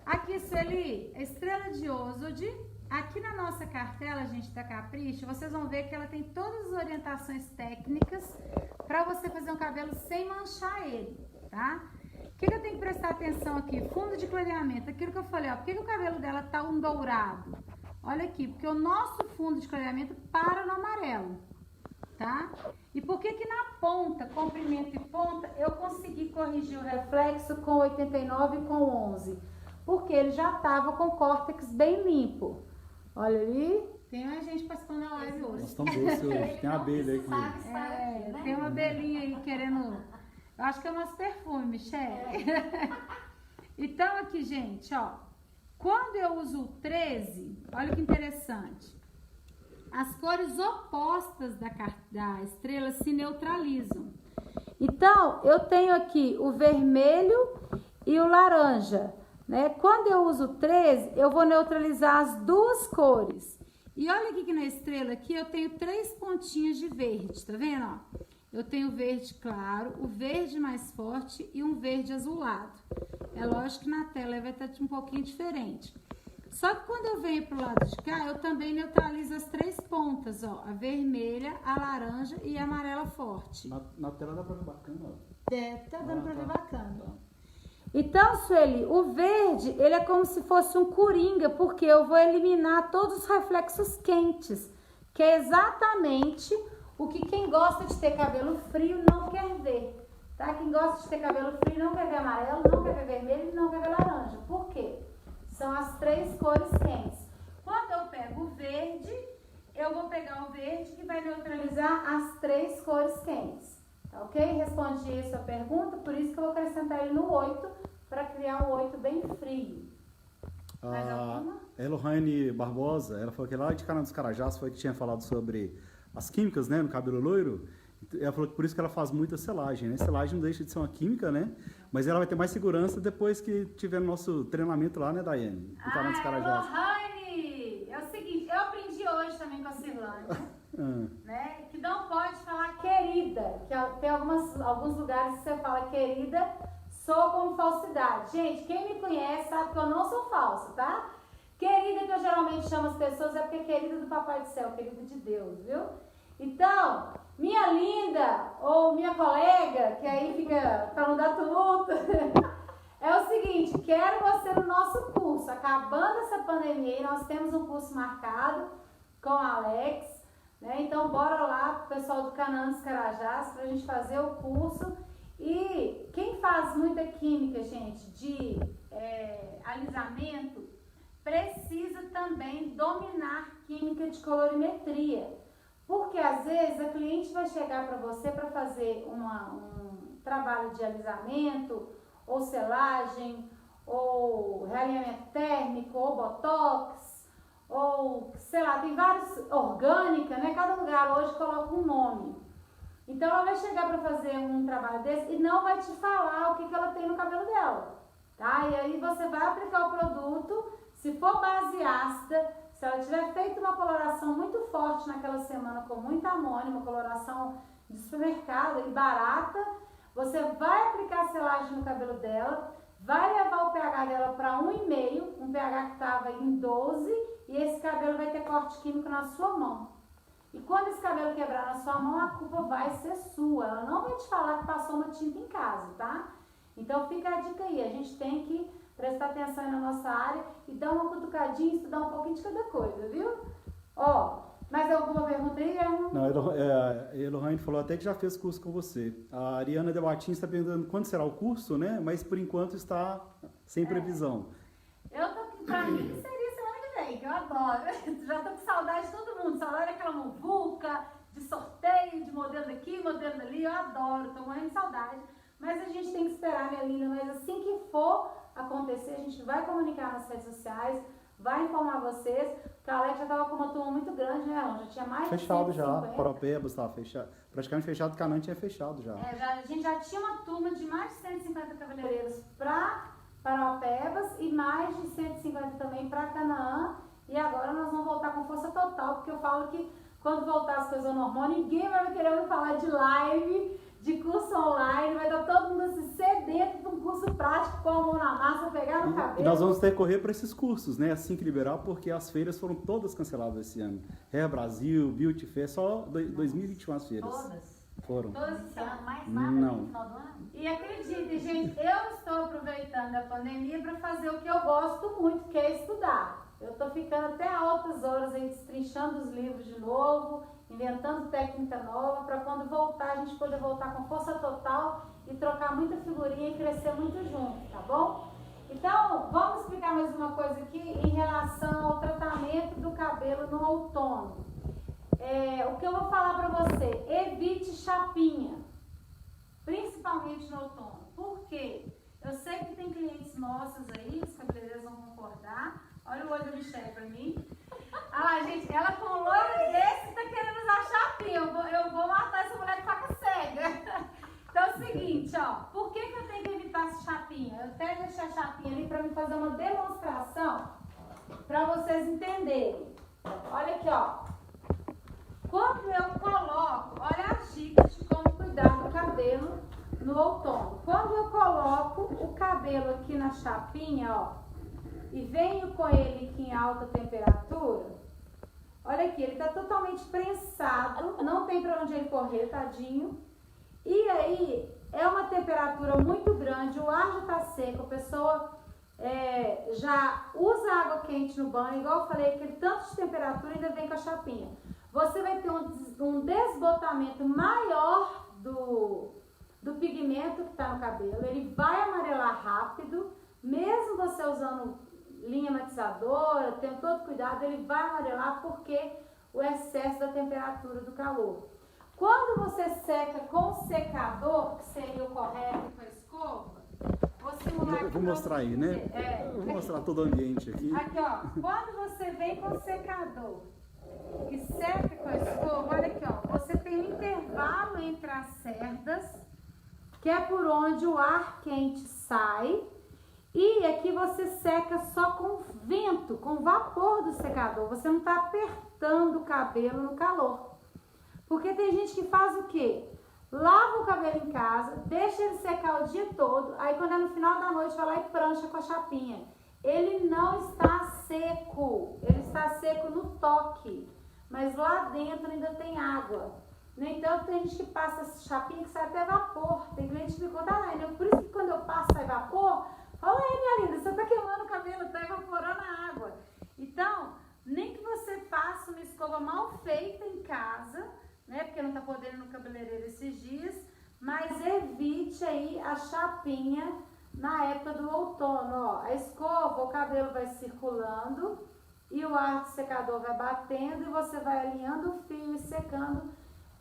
Aqui, Sueli, a estrela de Oswald. Aqui na nossa cartela, gente, da Capricho, vocês vão ver que ela tem todas as orientações técnicas para você fazer um cabelo sem manchar ele, tá? O que eu tenho que prestar atenção aqui? Fundo de clareamento, aquilo que eu falei, ó, por que o cabelo dela tá um dourado? Olha aqui, porque o nosso fundo de clareamento para no amarelo, tá? E por que na ponta, comprimento e ponta, eu consegui corrigir o reflexo com 89 e com 11? Porque ele já tava com o córtex bem limpo. Olha ali. Tem mais gente participando da live hoje. Nós estamos doces hoje. Tem uma abelha aí comigo. Tem uma abelhinha aí querendo... Eu acho que é o nosso perfume, Michelle. Então, aqui, gente, ó. Quando eu uso o 13, olha que interessante. As cores opostas da estrela se neutralizam. Então, eu tenho aqui o vermelho e o laranja. Né? Quando eu uso 13, eu vou neutralizar as duas cores. E olha aqui que na estrela aqui eu tenho 3 pontinhas de verde, tá vendo? Ó? Eu tenho o verde claro, o verde mais forte e um verde azulado. É lógico que na tela vai estar um pouquinho diferente. Só que quando eu venho pro lado de cá, eu também neutralizo as 3 pontas, ó. A vermelha, a laranja e a amarela forte. Na tela dá pra ver bacana, ó. Tá dando pra ver bacana. Então, Sueli, o verde, ele é como se fosse um coringa, porque eu vou eliminar todos os reflexos quentes, que é exatamente o que quem gosta de ter cabelo frio não quer ver, tá? Quem gosta de ter cabelo frio não quer ver amarelo, não quer ver vermelho e não quer ver laranja. Por quê? São as 3 cores quentes. Quando eu pego o verde, eu vou pegar o verde que vai neutralizar as 3 cores quentes. Tá ok? Respondi a sua pergunta, por isso que eu vou acrescentar ele no 8, para criar um 8 bem frio. Mais alguma? A Elohane Barbosa, ela falou que lá de Cana dos Carajás foi que tinha falado sobre as químicas, né, no cabelo loiro. Ela falou que por isso que ela faz muita selagem, né? Selagem não deixa de ser uma química, né? Mas ela vai ter mais segurança depois que tiver nosso treinamento lá, né, Daiane? No Cana dos Carajás. Elohane! É o seguinte, eu aprendi hoje também com a Cirlânia, né? Que não pode falar querida, que tem alguns lugares que você fala querida, sou como falsidade. Gente, quem me conhece sabe que eu não sou falsa, tá? Querida que eu geralmente chamo as pessoas é porque é querida do Papai do Céu, querida de Deus, viu? Então, minha linda ou minha colega, que aí fica pra não dar tumulto, é o seguinte, quero você no nosso curso. Acabando essa pandemia, nós temos um curso marcado com a Alex, né? Então, bora lá, pessoal do Canaã dos Carajás, pra gente fazer o curso. E quem faz muita química, gente, de alisamento, precisa também dominar química de colorimetria. Porque às vezes a cliente vai chegar para você para fazer um trabalho de alisamento, ou selagem, ou realinhamento térmico, ou botox, ou sei lá, tem vários, orgânica, né? Cada lugar hoje coloca um nome. Então ela vai chegar para fazer um trabalho desse e não vai te falar o que ela tem no cabelo dela, tá? E aí você vai aplicar o produto, se for base ácida, se ela tiver feito uma coloração muito forte naquela semana com muita amônia, uma coloração de supermercado e barata, você vai aplicar a selagem no cabelo dela, vai levar o pH dela para 1,5, um pH que estava em 12, e esse cabelo vai ter corte químico na sua mão. E quando esse cabelo quebrar na sua mão, a culpa vai ser sua. Ela não vai te falar que passou uma tinta em casa, tá? Então fica a dica aí, a gente tem que prestar atenção aí na nossa área e dar uma cutucadinha, estudar um pouquinho de cada coisa, viu? Ó, mais alguma pergunta aí, Erno? Não, a Elohane falou até que já fez curso com você. A Ariana Debatin está perguntando quando será o curso, né? Mas por enquanto está sem previsão. Eu tô aqui, pra mim seria semana que vem, que eu adoro. Já tô com saudade de todo mundo, saudade daquela muvuca, de sorteio, de modelo daqui, modelo dali, eu adoro, tô morrendo de saudade. Mas a gente tem que esperar, minha linda, mas assim que for acontecer, a gente vai comunicar nas redes sociais, vai informar vocês, porque a Alex já estava com uma turma muito grande, né, Alon? Já tinha mais fechado de 150. já, Paropebas estava fechado, praticamente fechado, Canaã tinha fechado já. A gente já tinha uma turma de mais de 150 cabeleireiros para Paropebas e mais de 150 também para Canaã, e agora nós vamos voltar com força total, porque eu falo que quando voltar as coisas ao normal, ninguém vai querer ouvir falar de live, de curso online, vai dar todo mundo se sedento para um curso prático, com a mão na massa, pegar no cabelo. E nós vamos ter que correr para esses cursos, né? Assim que liberar, porque as feiras foram todas canceladas esse ano. Hair Brasil, Beauty Fair, só 2021 as feiras. Todas? Foram. Todas Esse ano mais Não. nada no final do ano? E acreditem, gente, eu estou aproveitando a pandemia para fazer o que eu gosto muito, que é estudar. Eu estou ficando até altas horas aí destrinchando os livros de novo, inventando técnica nova, para quando voltar, a gente poder voltar com força total e trocar muita figurinha e crescer muito junto, tá bom? Então, vamos explicar mais uma coisa aqui em relação ao tratamento do cabelo no outono. O que eu vou falar para você, evite chapinha, principalmente no outono. Por quê? Eu sei que tem clientes nossas aí, os cabeleireiros vão concordar. Olha o olho do Michelle pra mim. Ah lá, gente, ela com um olho desse tá querendo usar chapinha. Eu vou matar essa mulher de faca cega. Então é o seguinte, ó. Por que eu tenho que evitar essa chapinha? Eu até deixei a chapinha ali pra me fazer uma demonstração pra vocês entenderem. Olha aqui, ó. Quando eu coloco, olha as dicas de como cuidar do cabelo no outono. Quando eu coloco o cabelo aqui na chapinha, ó, e venho com ele aqui em alta temperatura, olha aqui, ele tá totalmente prensado, não tem pra onde ele correr, tadinho. E aí, é uma temperatura muito grande, o ar já tá seco, a pessoa já usa água quente no banho, igual eu falei, aquele tanto de temperatura ainda vem com a chapinha. Você vai ter um desbotamento maior do pigmento que está no cabelo, ele vai amarelar rápido, mesmo você usando linha matizadora, tendo todo cuidado, ele vai amarelar porque o excesso da temperatura do calor. Quando você seca com secador, que seria o correto com a escova, simular aqui. Eu vou mostrar aí, né? Eu vou mostrar todo o ambiente aqui. Aqui, ó. Quando você vem com o secador e seca com a escova, olha aqui, ó. Você tem um intervalo entre as cerdas, que é por onde o ar quente sai. E aqui você seca só com vento, com vapor do secador. Você não está apertando o cabelo no calor. Porque tem gente que faz o quê? Lava o cabelo em casa, deixa ele secar o dia todo, aí quando é no final da noite vai lá e prancha com a chapinha. Ele não está seco, ele está seco no toque, mas lá dentro ainda tem água. No entanto, tem gente que passa essa chapinha que sai até vapor. Tem cliente que me conta, por isso que quando eu passo sai vapor, fala aí, minha linda, você está queimando o cabelo, está evaporando a água. Então, nem que você faça uma escova mal feita em casa, né, porque não está podendo ir no cabeleireiro esses dias, mas evite aí a chapinha na época do outono, ó. A escova, o cabelo vai circulando e o ar do secador vai batendo e você vai alinhando o fio e secando,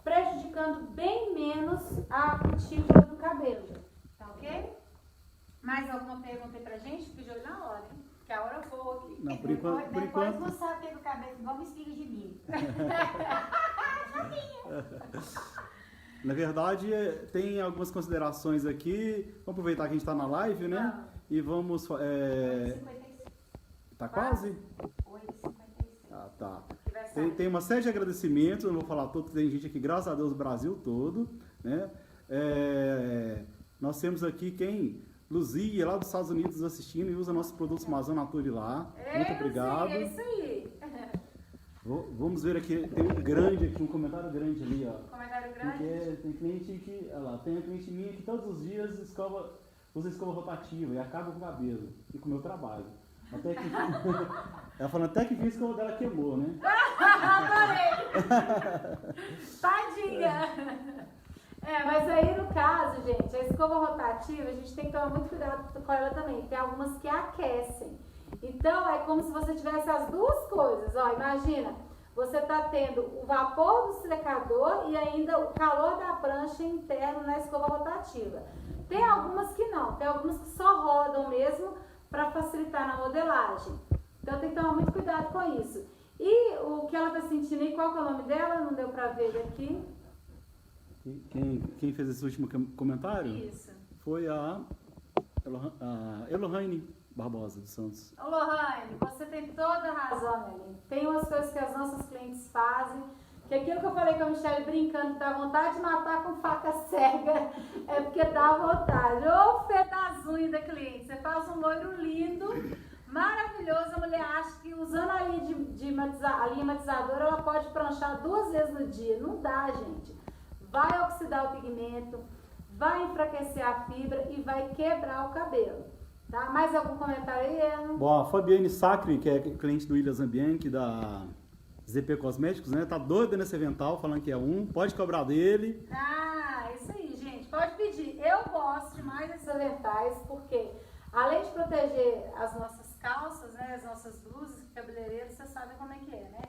prejudicando bem menos a cutícula do cabelo, tá ok? Mais alguma pergunta aí pra gente? Pediu na hora, hein? Que a hora voa aqui. Não, por enquanto. Não sabe ter o cabelo igual uma espiga de milho. Na verdade, tem algumas considerações aqui. Vamos aproveitar que a gente está na live, né? Não. E vamos. 8,56. Tá quase? 8,56. Ah, tá. Que vai sair. Tem uma série de agradecimentos, eu não vou falar todos, tem gente aqui, graças a Deus, o Brasil todo, né? Nós temos aqui quem? Luzia, lá dos Estados Unidos, assistindo e usa nossos produtos Amazon Nature lá. Muito obrigado. É isso aí. Vamos ver aqui, tem um grande aqui, um comentário grande ali, ó. Comentário grande. Porque tem cliente que, olha lá, tem uma cliente minha que todos os dias usa escova rotativa e acaba com o cabelo e com o meu trabalho. Até que, ela falando até que a escova dela queimou, né? Adorei! Tadinha! Mas aí no caso, gente, a escova rotativa, a gente tem que tomar muito cuidado com ela também. Tem algumas que aquecem. Então, é como se você tivesse as duas coisas. Ó, imagina, você está tendo o vapor do secador e ainda o calor da prancha interno na escova rotativa. Tem algumas que não, tem algumas que só rodam mesmo para facilitar na modelagem. Então, tem que tomar muito cuidado com isso. E o que ela está sentindo aí, qual que é o nome dela? Não deu para ver aqui. Quem fez esse último comentário? Isso. Foi a Elohane Barbosa dos Santos. Ô, Lohane, você tem toda a razão, Nelly. Tem umas coisas que as nossas clientes fazem, que aquilo que eu falei com a Michelle brincando, que dá vontade de matar com faca cega, é porque dá vontade. Ô, fé das unhas da cliente, você faz um loiro lindo, maravilhoso, a mulher acha que usando a linha matizadora, ela pode pranchar 2 vezes no dia. Não dá, gente. Vai oxidar o pigmento, vai enfraquecer a fibra e vai quebrar o cabelo. Tá? Mais algum comentário aí, Erno? Bom, a Fabiane Sacri, que é cliente do William Zambianchi, da ZP Cosméticos, né? Tá doida nesse avental, falando que é pode cobrar dele. Ah, isso aí, gente. Pode pedir. Eu gosto demais desses aventais, porque além de proteger as nossas calças, né, as nossas blusas, cabeleireiros, você sabe como é que é, né?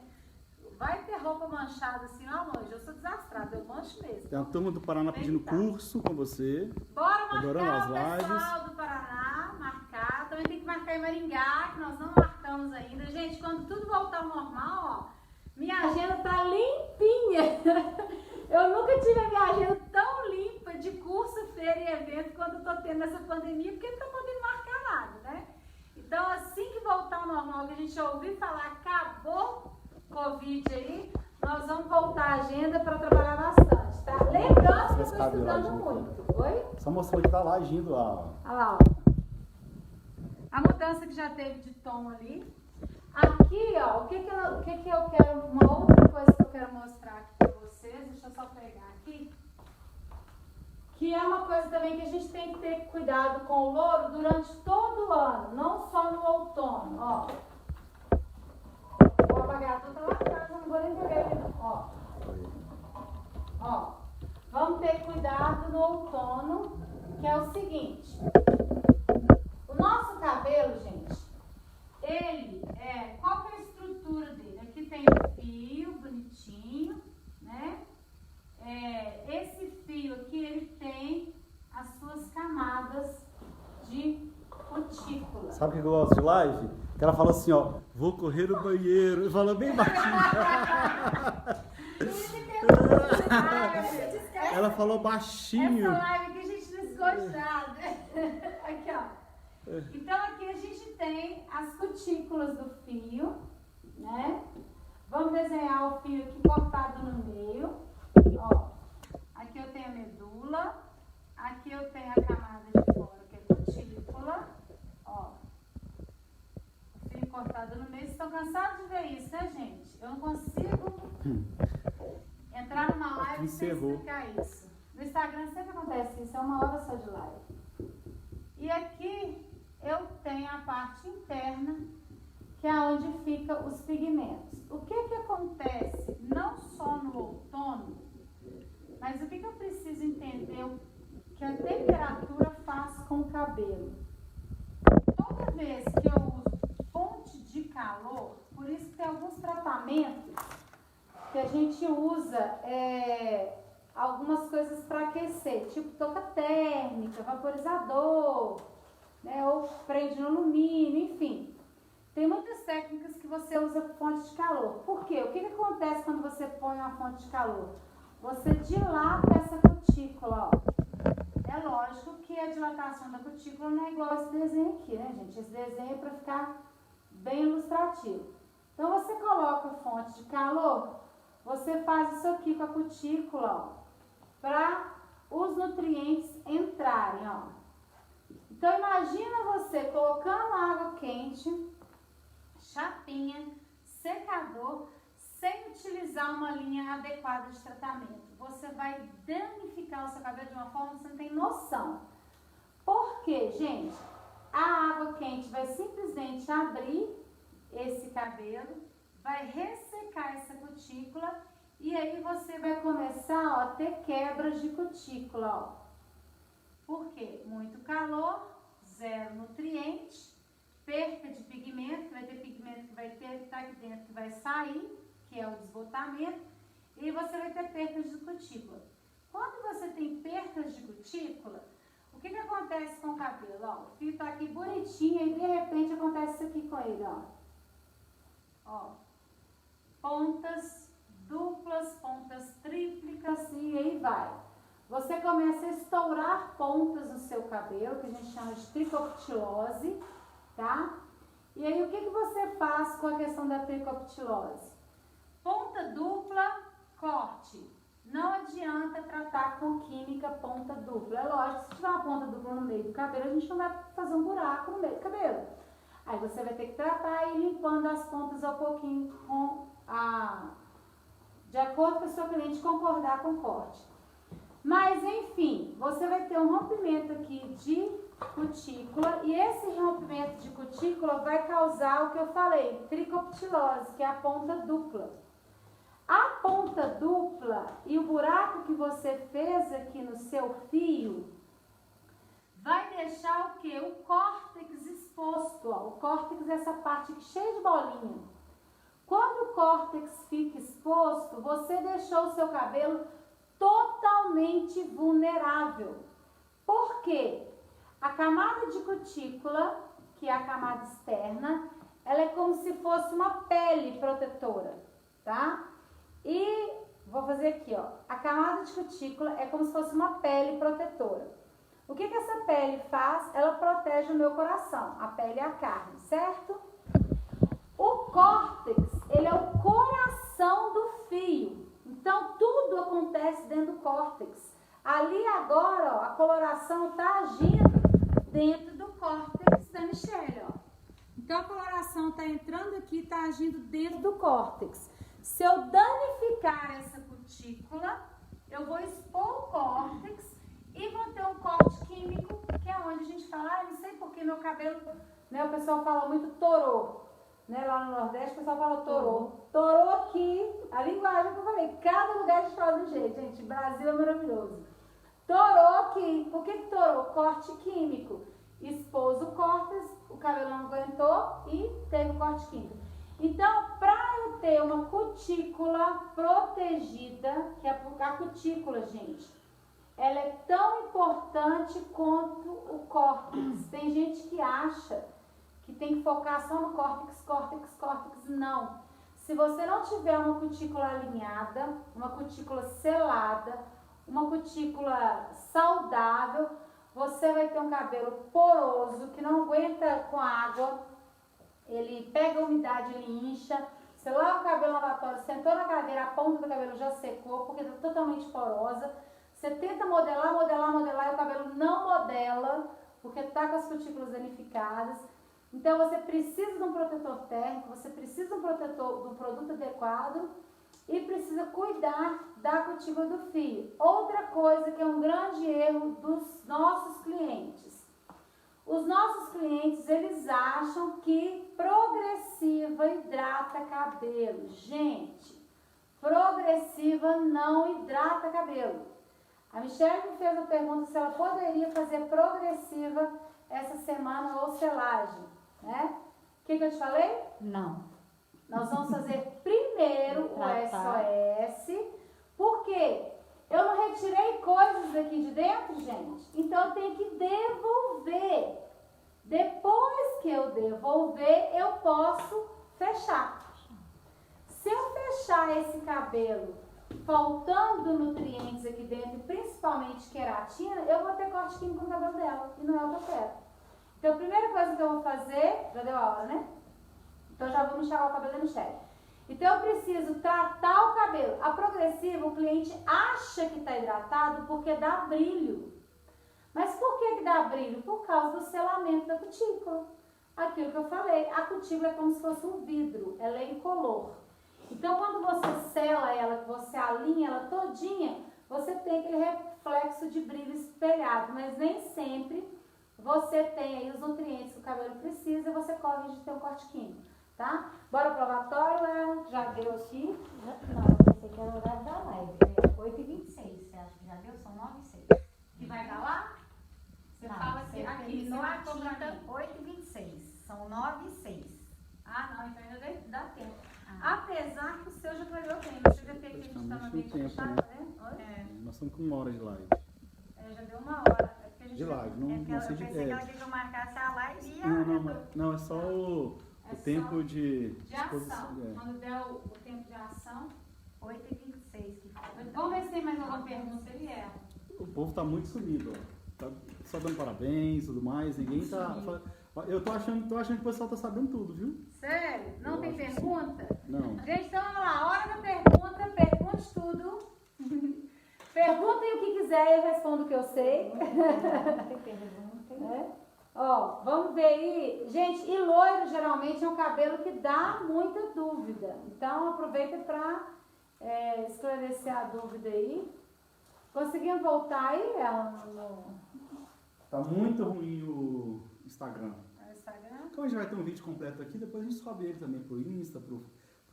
Vai ter roupa manchada assim lá longe. Eu sou desastrada, eu mancho mesmo. Tem a turma do Paraná pedindo curso com você. Bora Adorando marcar as o pessoal do Paraná, marcar. Também tem que marcar em Maringá, que nós não marcamos ainda. Gente, quando tudo voltar ao normal, ó, minha agenda tá limpinha. Eu nunca tive a minha agenda tão limpa de curso, feira e evento quando eu tô tendo essa pandemia, porque não tá podendo marcar nada, né? Então, assim que voltar ao normal, que a gente ouvir falar, acabou Covid aí, nós vamos voltar a agenda para trabalhar bastante, tá? Lembrando que eu estou estudando muito. Oi? Só mostrou que tá lá agindo lá. Olha lá, ó. A mudança que já teve de tom ali. Aqui, ó, o que eu quero, uma outra coisa que eu quero mostrar aqui para vocês, deixa eu só pegar aqui, que é uma coisa também que a gente tem que ter cuidado com o louro durante todo o ano, não só no outono, ó. O apagador tá lá atrás, eu não vou nem pegar ele não, ó. Ó, vamos ter cuidado no outono, que é o seguinte, o nosso cabelo, gente, ele qual que é a estrutura dele? Aqui tem o fio bonitinho, né? Esse fio aqui, ele tem as suas camadas de live, que ela fala assim, ó, vou correr no banheiro. E fala bem baixinho. Ela falou baixinho. Essa live que a gente não esgostado. Aqui, ó. Então aqui a gente tem as cutículas do fio, né? Vamos desenhar o fio aqui cortado no meio. Ó, aqui eu tenho a medula, aqui eu tenho a camada de fora, que é cutícula. Ó, o fio cortado no meio. Vocês estão cansados de ver isso, né, gente? Eu não consigo entrar numa live sem explicar isso. No Instagram sempre acontece isso, é uma hora só de live. E aqui eu tenho a parte interna, que é onde ficam os pigmentos. O que acontece não só no outono, mas o que eu preciso entender o que a temperatura faz com o cabelo. Toda vez que eu uso fonte de calor, por isso que tem alguns tratamentos que a gente usa algumas coisas para aquecer, tipo touca térmica, vaporizador, né, ou prende no alumínio, enfim. Tem muitas técnicas que você usa fonte de calor. Por quê? O que acontece quando você põe uma fonte de calor? Você dilata essa cutícula, ó. É lógico que a dilatação da cutícula não é igual a esse desenho aqui, né, gente? Esse desenho é para ficar bem ilustrativo. Então, você coloca a fonte de calor, você faz isso aqui com a cutícula, ó, para os nutrientes entrarem, ó. Então, imagina você colocando água quente, chapinha, secador, sem utilizar uma linha adequada de tratamento. Você vai danificar o seu cabelo de uma forma que você não tem noção. Por quê, gente? A água quente vai simplesmente abrir esse cabelo, vai ressecar essa cutícula e aí você vai começar, ó, a ter quebras de cutícula, ó. Por quê? Muito calor, zero nutriente, perca de pigmento, vai ter pigmento que vai ter, tá aqui dentro, que vai sair, que é o desbotamento, e você vai ter percas de cutícula. Quando você tem percas de cutícula, o que acontece com o cabelo? Ó, o fio tá aqui bonitinho e de repente acontece isso aqui com ele, ó. Ó, pontas duplas, pontas triplicas e aí vai. Você começa a estourar pontas no seu cabelo, que a gente chama de tricoptilose, tá? E aí o que você faz com a questão da tricoptilose? Ponta dupla, corte. Não adianta tratar com química ponta dupla. É lógico, se tiver uma ponta dupla no meio do cabelo, a gente não vai fazer um buraco no meio do cabelo. Aí você vai ter que tratar e ir limpando as pontas ao pouquinho de acordo com o seu cliente concordar com o corte. Mas, enfim, você vai ter um rompimento aqui de cutícula e esse rompimento de cutícula vai causar o que eu falei, tricoptilose, que é a ponta dupla. A ponta dupla e o buraco que você fez aqui no seu fio vai deixar o que? O córtex exposto, ó. O córtex é essa parte aqui cheia de bolinha. Quando o córtex fica exposto, você deixou o seu cabelo totalmente vulnerável. Por quê? A camada de cutícula, que é a camada externa, ela é como se fosse uma pele protetora, tá? E vou fazer aqui, ó. A camada de cutícula é como se fosse uma pele protetora. O que essa pele faz? Ela protege o meu coração. A pele é a carne, certo? O córtex, ele é o coração do fio. Então, tudo acontece dentro do córtex. Ali agora, ó, a coloração está agindo dentro do córtex da Michelle, ó. Então, a coloração está entrando aqui, está agindo dentro do córtex. Se eu danificar essa cutícula, eu vou expor o córtex e vou ter um corte químico, que é onde a gente fala, não sei porque meu cabelo, né, o pessoal fala muito torou. Né, lá no Nordeste, o pessoal fala torou. Torou aqui, a linguagem que eu falei, cada lugar a gente fala de um jeito, gente. Brasil é maravilhoso. Torou aqui. Por que torou? Corte químico. Expôs o córtex, o cabelo não aguentou e teve o corte químico. Então, para eu ter uma cutícula protegida, que é a cutícula, gente, ela é tão importante quanto o córtex. Tem gente que acha que tem que focar só no córtex, não. Se você não tiver uma cutícula alinhada, uma cutícula selada, uma cutícula saudável, você vai ter um cabelo poroso, que não aguenta com a água, ele pega a umidade, ele incha. Você lava o cabelo no lavatório, sentou na cadeira, a ponta do cabelo já secou, porque está totalmente porosa. Você tenta modelar, e o cabelo não modela, porque está com as cutículas danificadas. Então você precisa de um protetor térmico, você precisa de um produto adequado e precisa cuidar da cutícula do fio. Outra coisa que é um grande erro dos nossos clientes. Os nossos clientes, eles acham que progressiva hidrata cabelo. Gente, progressiva não hidrata cabelo. A Michelle me fez a pergunta se ela poderia fazer progressiva essa semana ou selagem, né? O que eu te falei? Não. Nós vamos fazer primeiro o SOS, porque eu não retirei coisas daqui de dentro, gente, então eu tenho que devolver. Depois que eu devolver, eu posso fechar. Se eu fechar esse cabelo faltando nutrientes aqui dentro, principalmente queratina, eu vou ter corte químico no cabelo dela, e não é o que eu quero. Então a primeira coisa que eu vou fazer, já deu a hora, né? Então já vou enxaguar o cabelo da Michelle. Então eu preciso tratar o cabelo. A progressiva, o cliente acha que está hidratado porque dá brilho. Mas por que dá brilho? Por causa do selamento da cutícula. Aquilo que eu falei, a cutícula é como se fosse um vidro, ela é incolor. Então quando você sela ela, que você alinha ela todinha, você tem aquele reflexo de brilho espelhado, mas nem sempre você tem aí os nutrientes que o cabelo precisa e você corre de ter um corte químico. Tá? Bora pro lavatório, ela já deu aqui. Não, eu pensei que era o horário da live. É 8h26, você acha que já deu? São 9h06. Que vai dar lá? Você Não, fala assim, aqui, no você marcou pra tinta, mim. 8h26. São 9h06. Ah, não, então ainda dá tempo. Ah. Apesar que o seu já clareou bem, não chega a ter que a gente tá no Praticamente ambiente um tempo, fechado, né? né? Oi? É. Nós estamos com 1 hora de live. Já deu 1 hora. É porque a gente De live, não, É porque não eu sei de pensei que ela queria que eu marcasse a live e Não, é só o É tempo só de de ação. é. Quando der o tempo de ação. 8h26 que foi. Vamos ver se tem mais alguma pergunta ali, é. O povo tá muito sumido, ó. Tá só dando parabéns e tudo mais. Ninguém tá. Eu tô achando que o pessoal tá sabendo tudo, viu? Sério? Não Eu tem acho que sim. pergunta? Não. Gente, então vamos lá. Hora da pergunta, pergunte tudo. Perguntem o que quiser, eu respondo o que eu sei. Tem pergunta? É. Ó, vamos ver aí. Gente, e loiro geralmente é um cabelo que dá muita dúvida. Então aproveita para esclarecer a dúvida aí. Conseguiram voltar aí, ela, no Tá muito ruim o Instagram. Instagram? Então a gente vai ter um vídeo completo aqui, depois a gente sobe ele também pro Insta, pro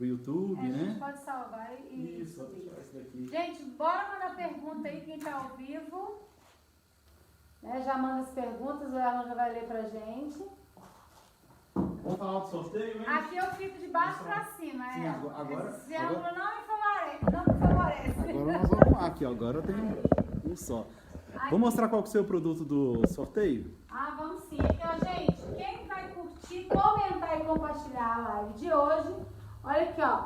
YouTube, A gente né? pode salvar e Isso, vou subir. tirar esse daqui. Gente, bora mandar pergunta aí, quem tá ao vivo. Né, já manda as perguntas, o Erlon já vai ler pra gente. Vamos falar do sorteio, hein? Aqui eu fico de baixo pra cima, Sim, agora- Esse ângulo não me favorece. Agora nós vamos arrumar aqui, ó. Agora tem um só. Vou mostrar qual que é o seu produto do sorteio? Ah, vamos sim. Então, gente, quem vai curtir, comentar e compartilhar a live de hoje, olha aqui, ó.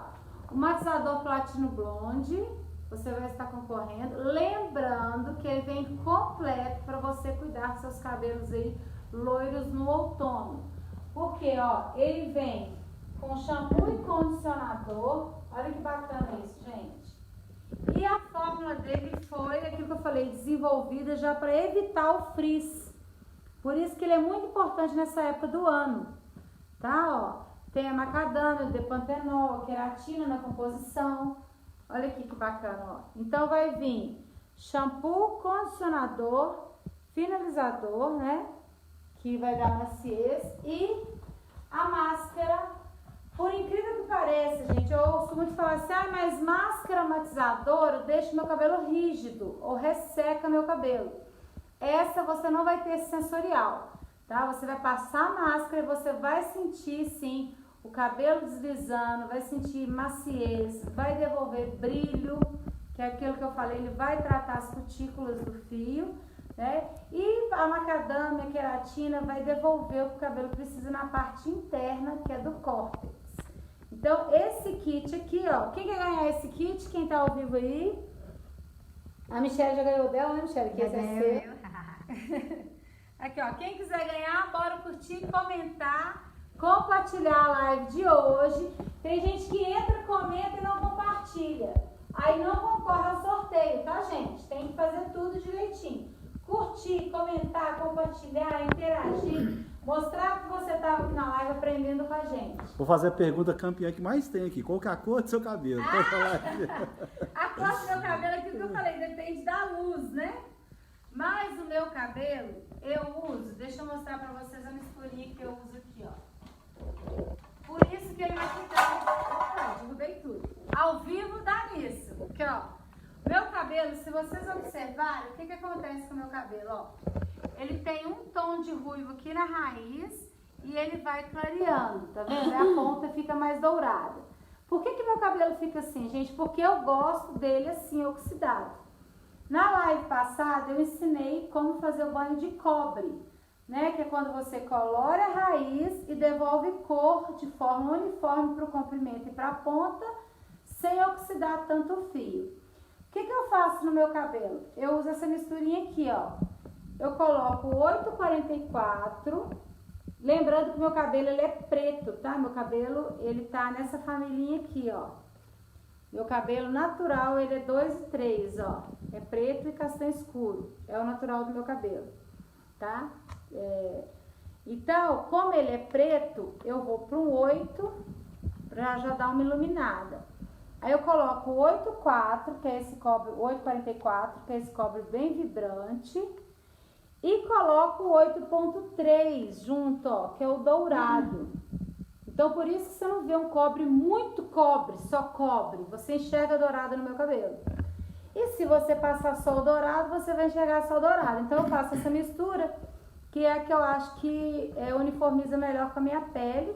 O matizador Platino Blonde, você vai estar concorrendo. Lembrando que ele vem completo para você cuidar dos seus cabelos aí loiros no outono. Porque, ó, ele vem com shampoo e condicionador. Olha que bacana isso, gente. E a fórmula dele foi aquilo que eu falei, desenvolvida já para evitar o frizz. Por isso que ele é muito importante nessa época do ano. Tá, ó. Tem a macadâmia, o depantenol, a queratina na composição. Olha aqui que bacana, ó. Então vai vir shampoo, condicionador, finalizador, né? Que vai dar maciez. E a máscara. Por incrível que pareça, gente, eu ouço muito falar assim, mas máscara matizadora deixa meu cabelo rígido ou resseca meu cabelo. Essa você não vai ter sensorial, tá? Você vai passar a máscara e você vai sentir, sim, o cabelo deslizando, vai sentir maciez, vai devolver brilho, que é aquilo que eu falei, ele vai tratar as cutículas do fio. né? E a macadâmia, a queratina vai devolver o que o cabelo precisa na parte interna, que é do córtex. Então, esse kit aqui, ó, quem quer ganhar esse kit? Quem tá ao vivo aí? A Michelle já ganhou dela, né, Michelle? Que esse é seu. Aqui, ó, quem quiser ganhar, bora curtir, comentar, compartilhar a live de hoje. Tem gente que entra, comenta e não compartilha. Aí não concorre ao sorteio, tá, gente? Tem que fazer tudo direitinho. Curtir, comentar, compartilhar, interagir, mostrar que você tá aqui na live aprendendo com a gente. Vou fazer a pergunta campeã que mais tem aqui. Qual que é a cor do seu cabelo? A cor do meu cabelo, aquilo que eu falei, depende da luz, né? Mas o meu cabelo, eu uso, deixa eu mostrar pra vocês a misturinha que eu uso aqui, ó. Por isso que ele vai ficar, opa, derrubei tudo. Ao vivo dá nisso, aqui, ó. Meu cabelo, se vocês observarem, o que acontece com o meu cabelo, ó? Ele tem um tom de ruivo aqui na raiz e ele vai clareando, tá vendo? A ponta fica mais dourada. Por que meu cabelo fica assim, gente? Porque eu gosto dele assim, oxidado. Na live passada, eu ensinei como fazer o banho de cobre, né? Que é quando você colore a raiz e devolve cor de forma uniforme para o comprimento e para a ponta, sem oxidar tanto o fio. O que eu faço no meu cabelo? Eu uso essa misturinha aqui, ó. Eu coloco 8,44. Lembrando que meu cabelo, ele é preto, tá? Meu cabelo, ele tá nessa família aqui, ó. Meu cabelo natural, ele é 2 e 3, ó. É preto e castanho escuro. É o natural do meu cabelo, tá? Então, como ele é preto, eu vou para um 8, pra já dar uma iluminada. Aí eu coloco 8,4, que é esse cobre, 8,44, que é esse cobre bem vibrante. E coloco 8,3 junto, ó, que é o dourado. Então, por isso que você não vê um cobre muito cobre, só cobre. Você enxerga dourado no meu cabelo. E se você passar só o dourado, você vai enxergar só o dourado. Então, eu faço essa mistura, que é a que eu acho que uniformiza melhor com a minha pele,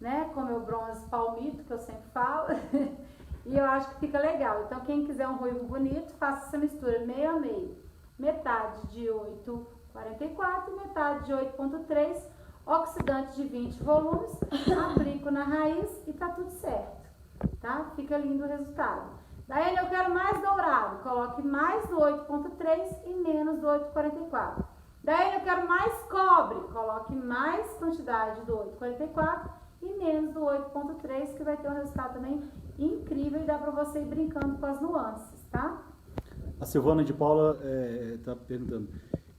né? Com o meu bronze palmito, que eu sempre falo. E eu acho que fica legal. Então, quem quiser um ruivo bonito, faça essa mistura meio a meio. Metade de 8,44 e metade de 8,3, oxidante de 20 volumes, aplico na raiz e tá tudo certo, tá? Fica lindo o resultado. Daí eu quero mais dourado, coloque mais do 8,3 e menos do 8,44. Daí eu quero mais cobre, coloque mais quantidade do 8,44 e menos do 8,3, que vai ter um resultado também incrível e dá pra você ir brincando com as nuances, tá? A Silvana de Paula está perguntando,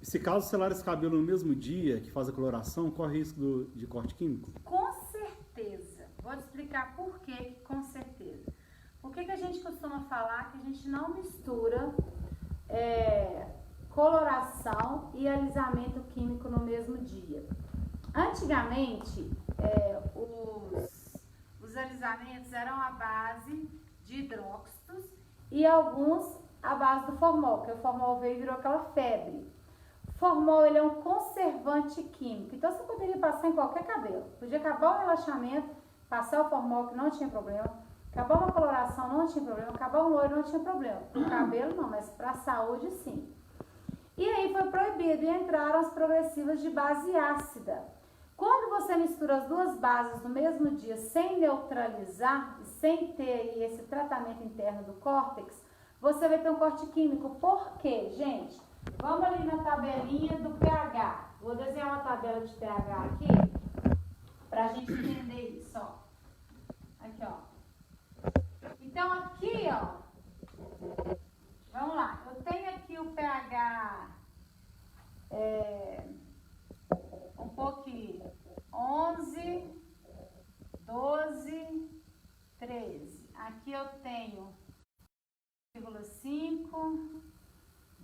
e se caso selar esse cabelo no mesmo dia que faz a coloração, corre risco de corte químico? Com certeza. Vou te explicar por que com certeza. Por que a gente costuma falar que a gente não mistura coloração e alisamento químico no mesmo dia? Antigamente, os alisamentos eram à base de hidróxidos e alguns a base do formol, que o formol veio e virou aquela febre. O formol, ele é um conservante químico, então você poderia passar em qualquer cabelo. Podia acabar o relaxamento, passar o formol, que não tinha problema. Acabar uma coloração, não tinha problema. Acabar um loiro, não tinha problema. Para o cabelo, não, mas para a saúde, sim. E aí foi proibido e entraram as progressivas de base ácida. Quando você mistura as duas bases no mesmo dia, sem neutralizar e sem ter aí esse tratamento interno do córtex, você vai ter um corte químico. Por quê, gente? Vamos ali na tabelinha do pH. Vou desenhar uma tabela de pH aqui, pra gente entender isso, ó. Aqui, ó. Então, aqui, ó. Vamos lá. Eu tenho aqui o pH um pouquinho. 11, 12, 13. Aqui eu tenho 2,5,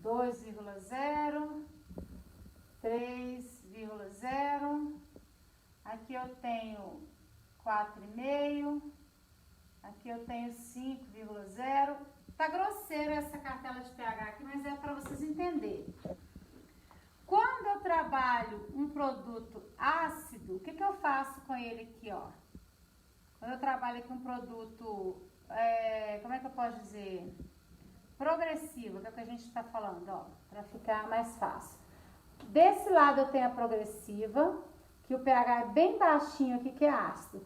2,0, 3,0. Aqui eu tenho 4,5. Aqui eu tenho 5,0. Tá grosseira essa cartela de pH aqui, mas é para vocês entenderem. Quando eu trabalho um produto ácido, o que eu faço com ele aqui, ó? Quando eu trabalho aqui um produto, como é que eu posso dizer? Progressivo, que é o que a gente está falando, ó, para ficar mais fácil. Desse lado eu tenho a progressiva, que o pH é bem baixinho aqui, que é ácido.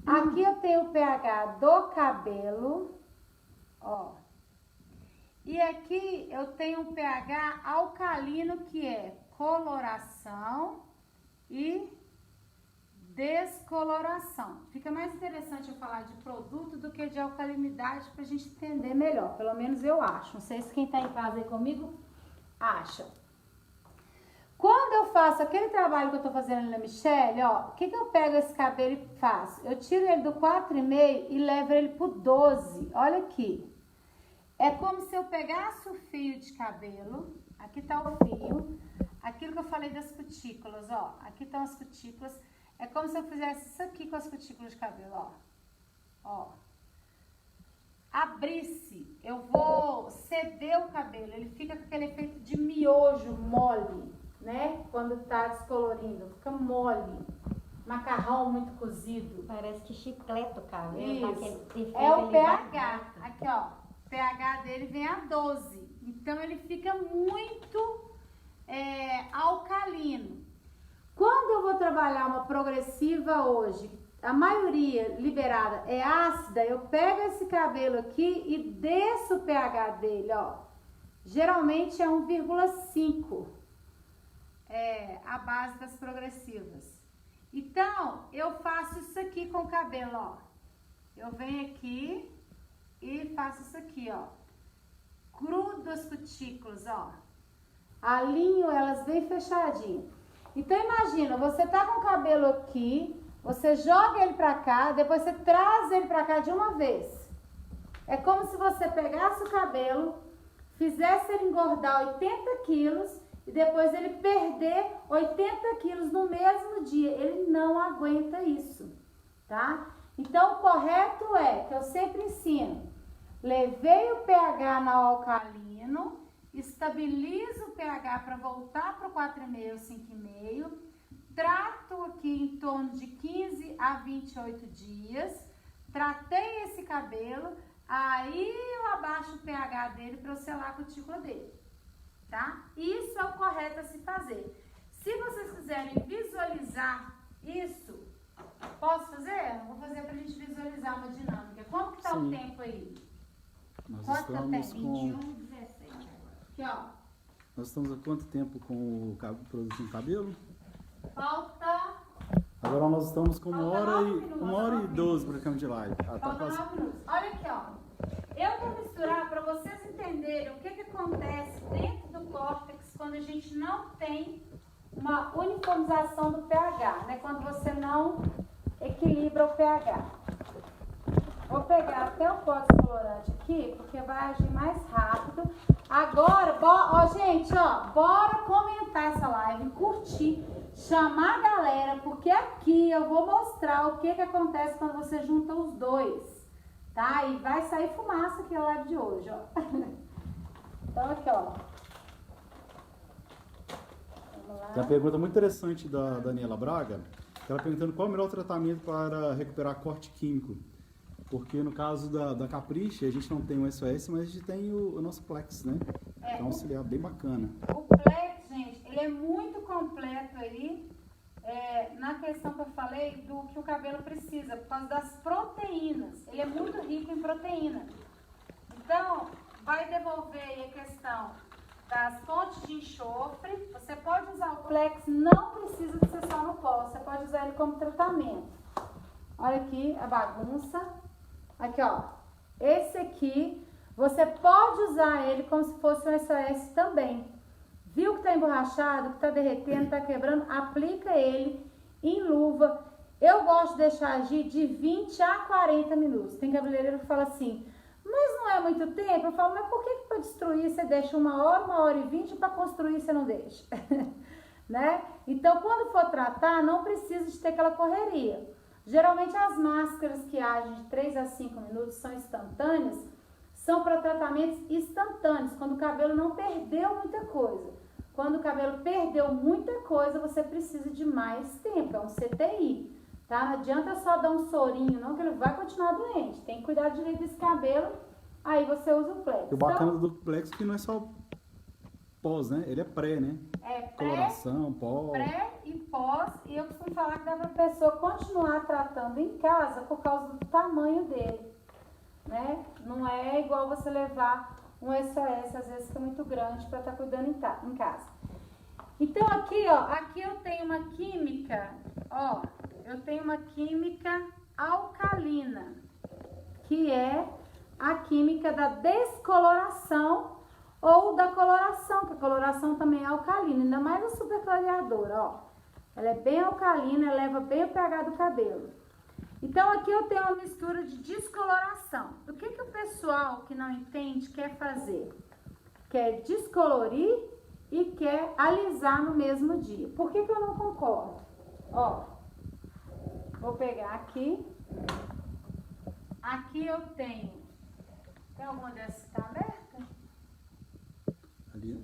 Aqui eu tenho o pH do cabelo, ó. E aqui eu tenho um pH alcalino, que é coloração e descoloração. Fica mais interessante eu falar de produto do que de alcalinidade para a gente entender melhor. Pelo menos eu acho. Não sei se quem está em casa aí comigo acha. Quando eu faço aquele trabalho que eu tô fazendo ali na Michelle, ó, o que eu pego esse cabelo e faço? Eu tiro ele do 4,5 e levo ele pro 12. Olha aqui. É como se eu pegasse o fio de cabelo, aqui tá o fio, aquilo que eu falei das cutículas, ó, aqui estão as cutículas. É como se eu fizesse isso aqui com as cutículas de cabelo, ó. Ó. Abrisse, eu vou ceder o cabelo, ele fica com aquele efeito de miojo mole, né? Quando tá descolorindo, fica mole. Macarrão muito cozido. Parece que chicleta o cabelo. Isso. É o pH. Aqui, ó. O pH dele vem a 12. Então, ele fica muito alcalino. Quando eu vou trabalhar uma progressiva hoje, a maioria liberada é ácida, eu pego esse cabelo aqui e desço o pH dele, ó. Geralmente é 1,5. A base das progressivas. Então, eu faço isso aqui com o cabelo, ó. Eu venho aqui e faço isso aqui, ó. Grudo as cutículas, ó. Alinho elas bem fechadinho. Então, imagina, você tá com o cabelo aqui, você joga ele pra cá, depois você traz ele pra cá de uma vez. É como se você pegasse o cabelo, fizesse ele engordar 80 quilos e depois ele perder 80 quilos no mesmo dia. Ele não aguenta isso, tá? Então, o correto é, que eu sempre ensino, levei o pH no alcalino, estabilizo o pH para voltar para o 4,5, 5,5, trato aqui em torno de 15 a 28 dias, tratei esse cabelo, aí eu abaixo o pH dele para eu selar a cutícula dele. Tá? Isso é o correto a se fazer. Se vocês quiserem visualizar isso, posso fazer? Eu vou fazer pra gente visualizar uma dinâmica. Como que tá Sim. o tempo aí? Nós Quanto estamos tempo? com... 21, 17 agora. Aqui, ó. Nós estamos há quanto tempo com o produto em cabelo? Falta... Agora nós estamos com Falta 1 hora e 12 praticamente de live. Ah, tá Falta quase... 9 minutos. Olha aqui, ó. Eu vou misturar para vocês entenderem o que acontece dentro do córtex quando a gente não tem uma uniformização do pH, né? Quando você não equilibra o pH. Vou pegar até o pó descolorante aqui, porque vai agir mais rápido. Agora, ó, gente, ó, bora comentar essa live, curtir, chamar a galera, porque aqui eu vou mostrar o que acontece quando você junta os dois. Tá? E vai sair fumaça aqui a live de hoje, ó. Então, aqui, ó. Vamos lá. Tem uma pergunta muito interessante da Daniela Braga, que ela perguntando qual é o melhor tratamento para recuperar corte químico. Porque no caso da Capricha, a gente não tem o SOS, mas a gente tem o nosso Plex, né? É um auxiliar bem bacana. O Plex, gente, ele é muito completo aí. Na questão que eu falei do que o cabelo precisa, por causa das proteínas. Ele é muito rico em proteína. Então, vai devolver aí a questão das fontes de enxofre. Você pode usar o Plex, não precisa de ser só no pó, você pode usar ele como tratamento. Olha aqui a bagunça. Aqui, ó. Esse aqui, você pode usar ele como se fosse um SOS também. Viu que tá emborrachado, que tá derretendo, tá quebrando? Aplica ele em luva. Eu gosto de deixar agir de 20 a 40 minutos. Tem cabeleireiro que fala assim, mas não é muito tempo? Eu falo, mas por que para destruir você deixa 1 hora e 20, para construir você não deixa? Né? Então, quando for tratar, não precisa de ter aquela correria. Geralmente, as máscaras que agem de 3 a 5 minutos são instantâneas, são para tratamentos instantâneos, quando o cabelo não perdeu muita coisa. Quando o cabelo perdeu muita coisa, você precisa de mais tempo, é um CTI, tá? Não adianta só dar um sorinho, não, que ele vai continuar doente. Tem que cuidar direito desse cabelo, aí você usa o Plex. E o bacana do Plex é que não é só pós, né? Ele é pré, né? É Coloração, pós. pré e pós, e eu costumo falar que dá para a pessoa continuar tratando em casa por causa do tamanho dele, né? Não é igual você levar um SOS, às vezes que é muito grande para estar cuidando em casa. Então aqui, ó, aqui eu tenho uma química, ó, eu tenho uma química alcalina, que é a química da descoloração ou da coloração, que a coloração também é alcalina, ainda mais a superclareadora, ó. Ela é bem alcalina, eleva bem o pH do cabelo. Então aqui eu tenho uma mistura de descoloração. O que o pessoal que não entende quer fazer? Quer descolorir e quer alisar no mesmo dia. Por que eu não concordo? Ó, vou pegar aqui. Aqui eu tenho. Tem alguma dessas que está aberta?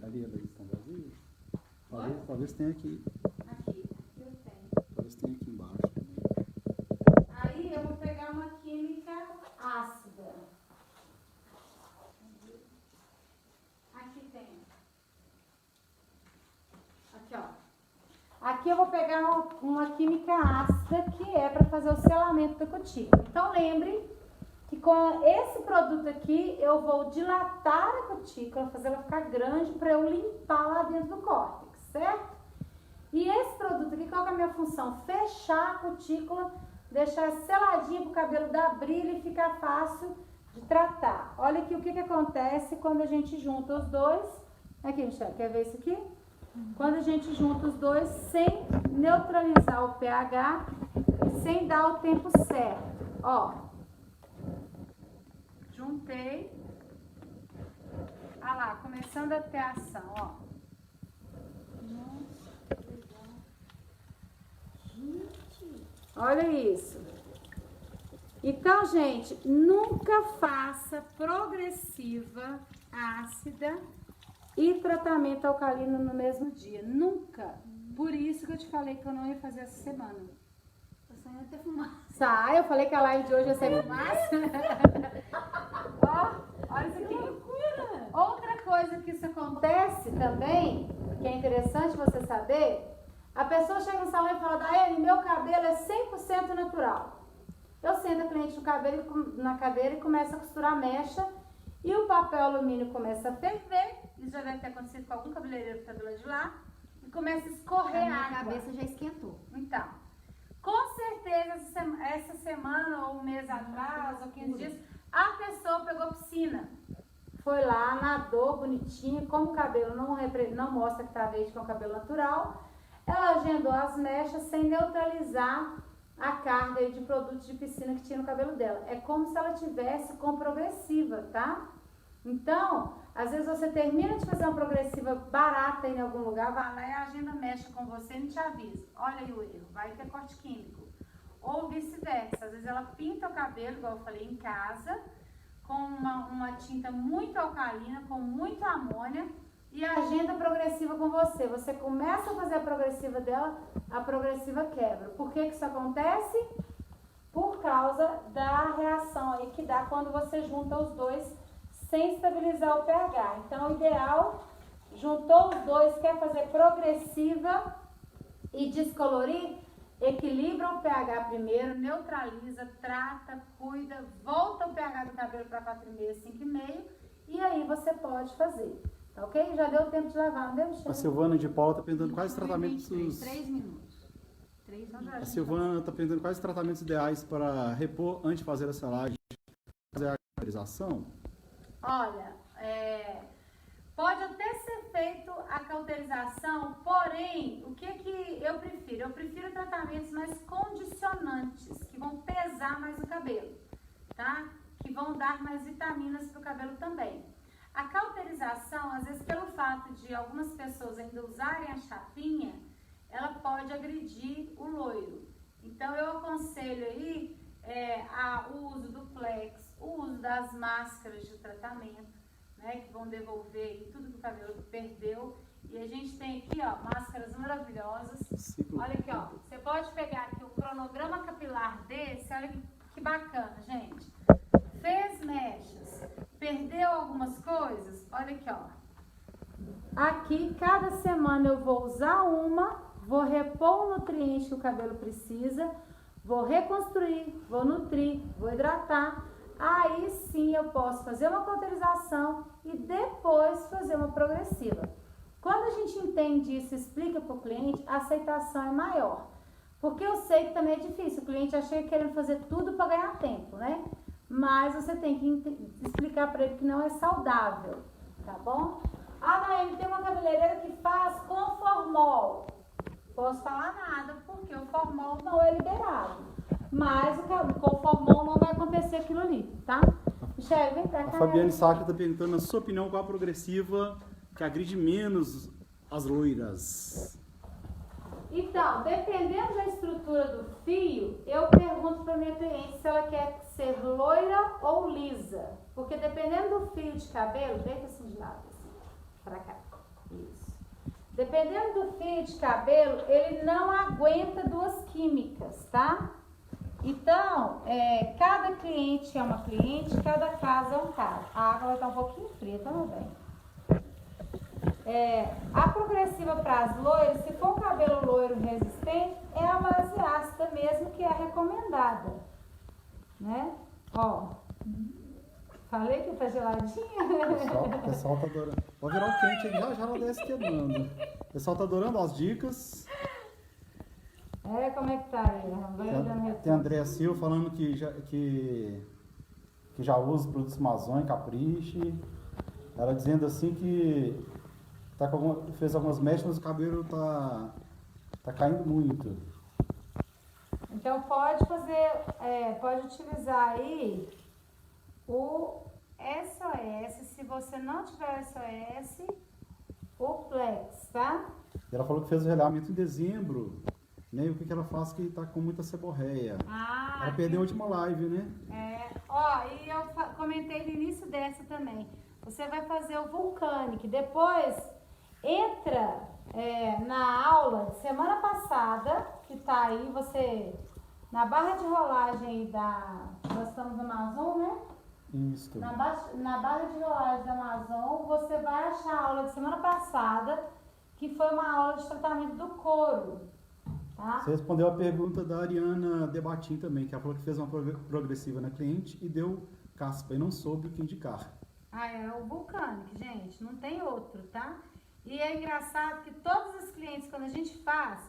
Ali elas estão vazias? Talvez tenha aqui. Aqui eu tenho. Talvez tenha aqui embaixo. Aí eu vou pegar uma química ácida. Aqui tem. Aqui, ó. Aqui eu vou pegar uma química ácida que é para fazer o selamento da cutícula. Então lembre que com esse produto aqui eu vou dilatar a cutícula, fazer ela ficar grande para eu limpar lá dentro do córtex, certo? E esse produto aqui, qual que é a minha função? Fechar a cutícula, deixar seladinho para o cabelo dar brilho e ficar fácil de tratar. Olha aqui o que acontece quando a gente junta os dois. Aqui, Michelle, quer ver isso aqui? Quando a gente junta os dois sem neutralizar o pH e sem dar o tempo certo. Ó, juntei. Olha lá, começando a ter ação, ó. Olha isso. Então, gente, nunca faça progressiva ácida e tratamento alcalino no mesmo dia. Nunca. Por isso que eu te falei que eu não ia fazer essa semana. Tô sonhando ter fumaça. Tá, eu falei que a live de hoje ia ser fumaça. Ó, olha isso aqui. Que loucura! Outra coisa que isso acontece também, que é interessante você saber, a pessoa chega no salão e fala, Daiane, meu cabelo é 100% natural. Eu sento a cliente no cabelo, na cadeira e começo a costurar a mecha e o papel alumínio começa a ferver, isso já deve ter acontecido com algum cabeleireiro que está do lado de lá, e começa a escorrer A minha água. cabeça já esquentou. Então, com certeza essa semana ou um mês atrás, ou 15 dias, a pessoa pegou piscina. Foi lá, nadou bonitinho, como o cabelo não mostra que está verde, que é um cabelo natural, ela agendou as mechas sem neutralizar a carga de produtos de piscina que tinha no cabelo dela. É como se ela tivesse com progressiva, tá? Então, às vezes você termina de fazer uma progressiva barata em algum lugar, vai lá e a agenda mecha com você e não te avisa. Olha aí o erro, vai ter corte químico. Ou vice-versa, às vezes ela pinta o cabelo, igual eu falei, em casa, com uma tinta muito alcalina, com muito amônia, e agenda progressiva com você. Você começa a fazer a progressiva dela, a progressiva quebra. Por que isso acontece? Por causa da reação aí que dá quando você junta os dois sem estabilizar o pH. Então, o ideal, juntou os dois, quer fazer progressiva e descolorir, equilibra o pH primeiro, neutraliza, trata, cuida, volta o pH do cabelo para 4,5, 5,5 e aí você pode fazer. Tá ok? Já deu tempo de lavar, não deu, Michelle? A Silvana de Paula está perguntando quais tratamentos... 3 minutos. 3 minutos. A Silvana está perguntando quais tratamentos ideais para repor antes de fazer a selagem, fazer a cauterização. Olha, pode até ser feito a cauterização, porém, o que eu prefiro? Eu prefiro tratamentos mais condicionantes, que vão pesar mais o cabelo, tá? Que vão dar mais vitaminas para o cabelo também. A cauterização, às vezes pelo fato de algumas pessoas ainda usarem a chapinha, ela pode agredir o loiro. Então eu aconselho aí o uso do Plex, o uso das máscaras de tratamento, né, que vão devolver tudo que o cabelo perdeu. E a gente tem aqui, ó, máscaras maravilhosas. Olha aqui, ó, você pode pegar aqui o cronograma capilar desse, olha que bacana, gente. Fez mechas, perdeu algumas coisas, olha aqui, ó. Aqui, cada semana eu vou usar uma, vou repor o nutriente que o cabelo precisa, vou reconstruir, vou nutrir, vou hidratar. Aí sim eu posso fazer uma cauterização e depois fazer uma progressiva. Quando a gente entende isso e explica para o cliente, a aceitação é maior. Porque eu sei que também é difícil, o cliente acha que querendo fazer tudo para ganhar tempo, né? Mas você tem que explicar para ele que não é saudável, tá bom? Ah, Naime, tem uma cabeleireira que faz com formol. Posso falar nada, porque o formol não é liberado. Mas com o formol não vai acontecer aquilo ali, tá? Michele, vem pra cá. A Fabiane Sacra está perguntando, na sua opinião, qual a progressiva que agride menos as loiras? Então, dependendo da estrutura do fio, eu pergunto para minha cliente se ela quer ser loira ou lisa. Porque dependendo do fio de cabelo, deita assim de lado, assim, para cá. Isso. Dependendo do fio de cabelo, ele não aguenta duas químicas, tá? Então, cada cliente é uma cliente, cada caso é um caso. A água vai estar um pouquinho fria, tá, meu bem? A progressiva para as loiras, se for um cabelo loiro resistente, é a base ácida mesmo, que é a recomendada, né? Ó, falei que tá geladinha. O pessoal tá adorando. Vou virar o quente aí, já ela desce queimando. O pessoal tá adorando as dicas. Como é que tá aí? Tem a Andréa Silva falando que já usa produtos Amazon, Capriche. Ela dizendo assim que fez algumas mechas, mas o cabelo tá caindo muito. Então pode pode utilizar aí o SOS. Se você não tiver SOS, o Flex, tá? E ela falou que fez o realinhamento em dezembro. Né? E o que ela faz que tá com muita seborreia. Ela perdeu a última live, né? E eu comentei no início dessa também. Você vai fazer o Vulcanic. Depois entra na aula de semana passada, que tá aí, você na barra de rolagem aí nós estamos na Amazon, né? Isso. Na barra de rolagem da Amazon, você vai achar a aula de semana passada, que foi uma aula de tratamento do couro. Tá? Você respondeu a pergunta da Ariana Debatim também, que ela falou que fez uma progressiva na cliente e deu caspa e não soube o que indicar. É o Vulcanic, gente, não tem outro, tá? E é engraçado que todos os clientes, quando a gente faz,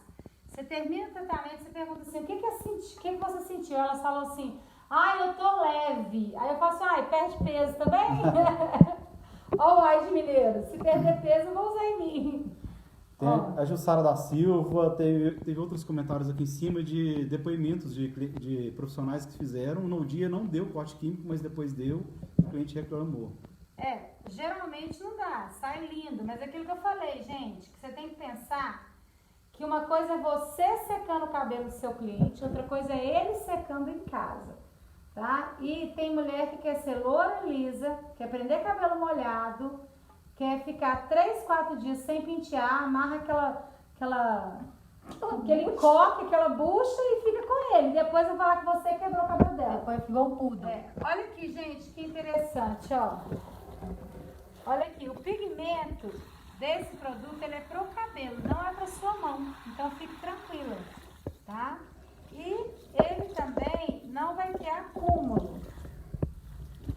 você termina o tratamento, você pergunta assim, o que você sentiu? Elas falam assim, eu tô leve. Aí eu faço, perde peso também? Ó, de mineiro, se perder peso, eu vou usar em mim. Tem a Jussara da Silva, teve outros comentários aqui em cima de depoimentos de profissionais que fizeram. No dia não deu corte químico, mas depois deu, o cliente reclamou. Geralmente não dá, sai lindo, mas é aquilo que eu falei, gente, que você tem que pensar que uma coisa é você secando o cabelo do seu cliente, outra coisa é ele secando em casa, tá? E tem mulher que quer ser loura lisa, quer prender cabelo molhado, quer ficar 3, 4 dias sem pentear, amarra aquele coque, aquela bucha e fica com ele. Depois vai falar que você quebrou o cabelo dela. Depois ficou um pudo. Olha aqui, gente, que interessante, ó. Olha aqui, o pigmento desse produto, ele é pro cabelo, não é pra sua mão. Então fique tranquila, tá? E ele também não vai ter acúmulo.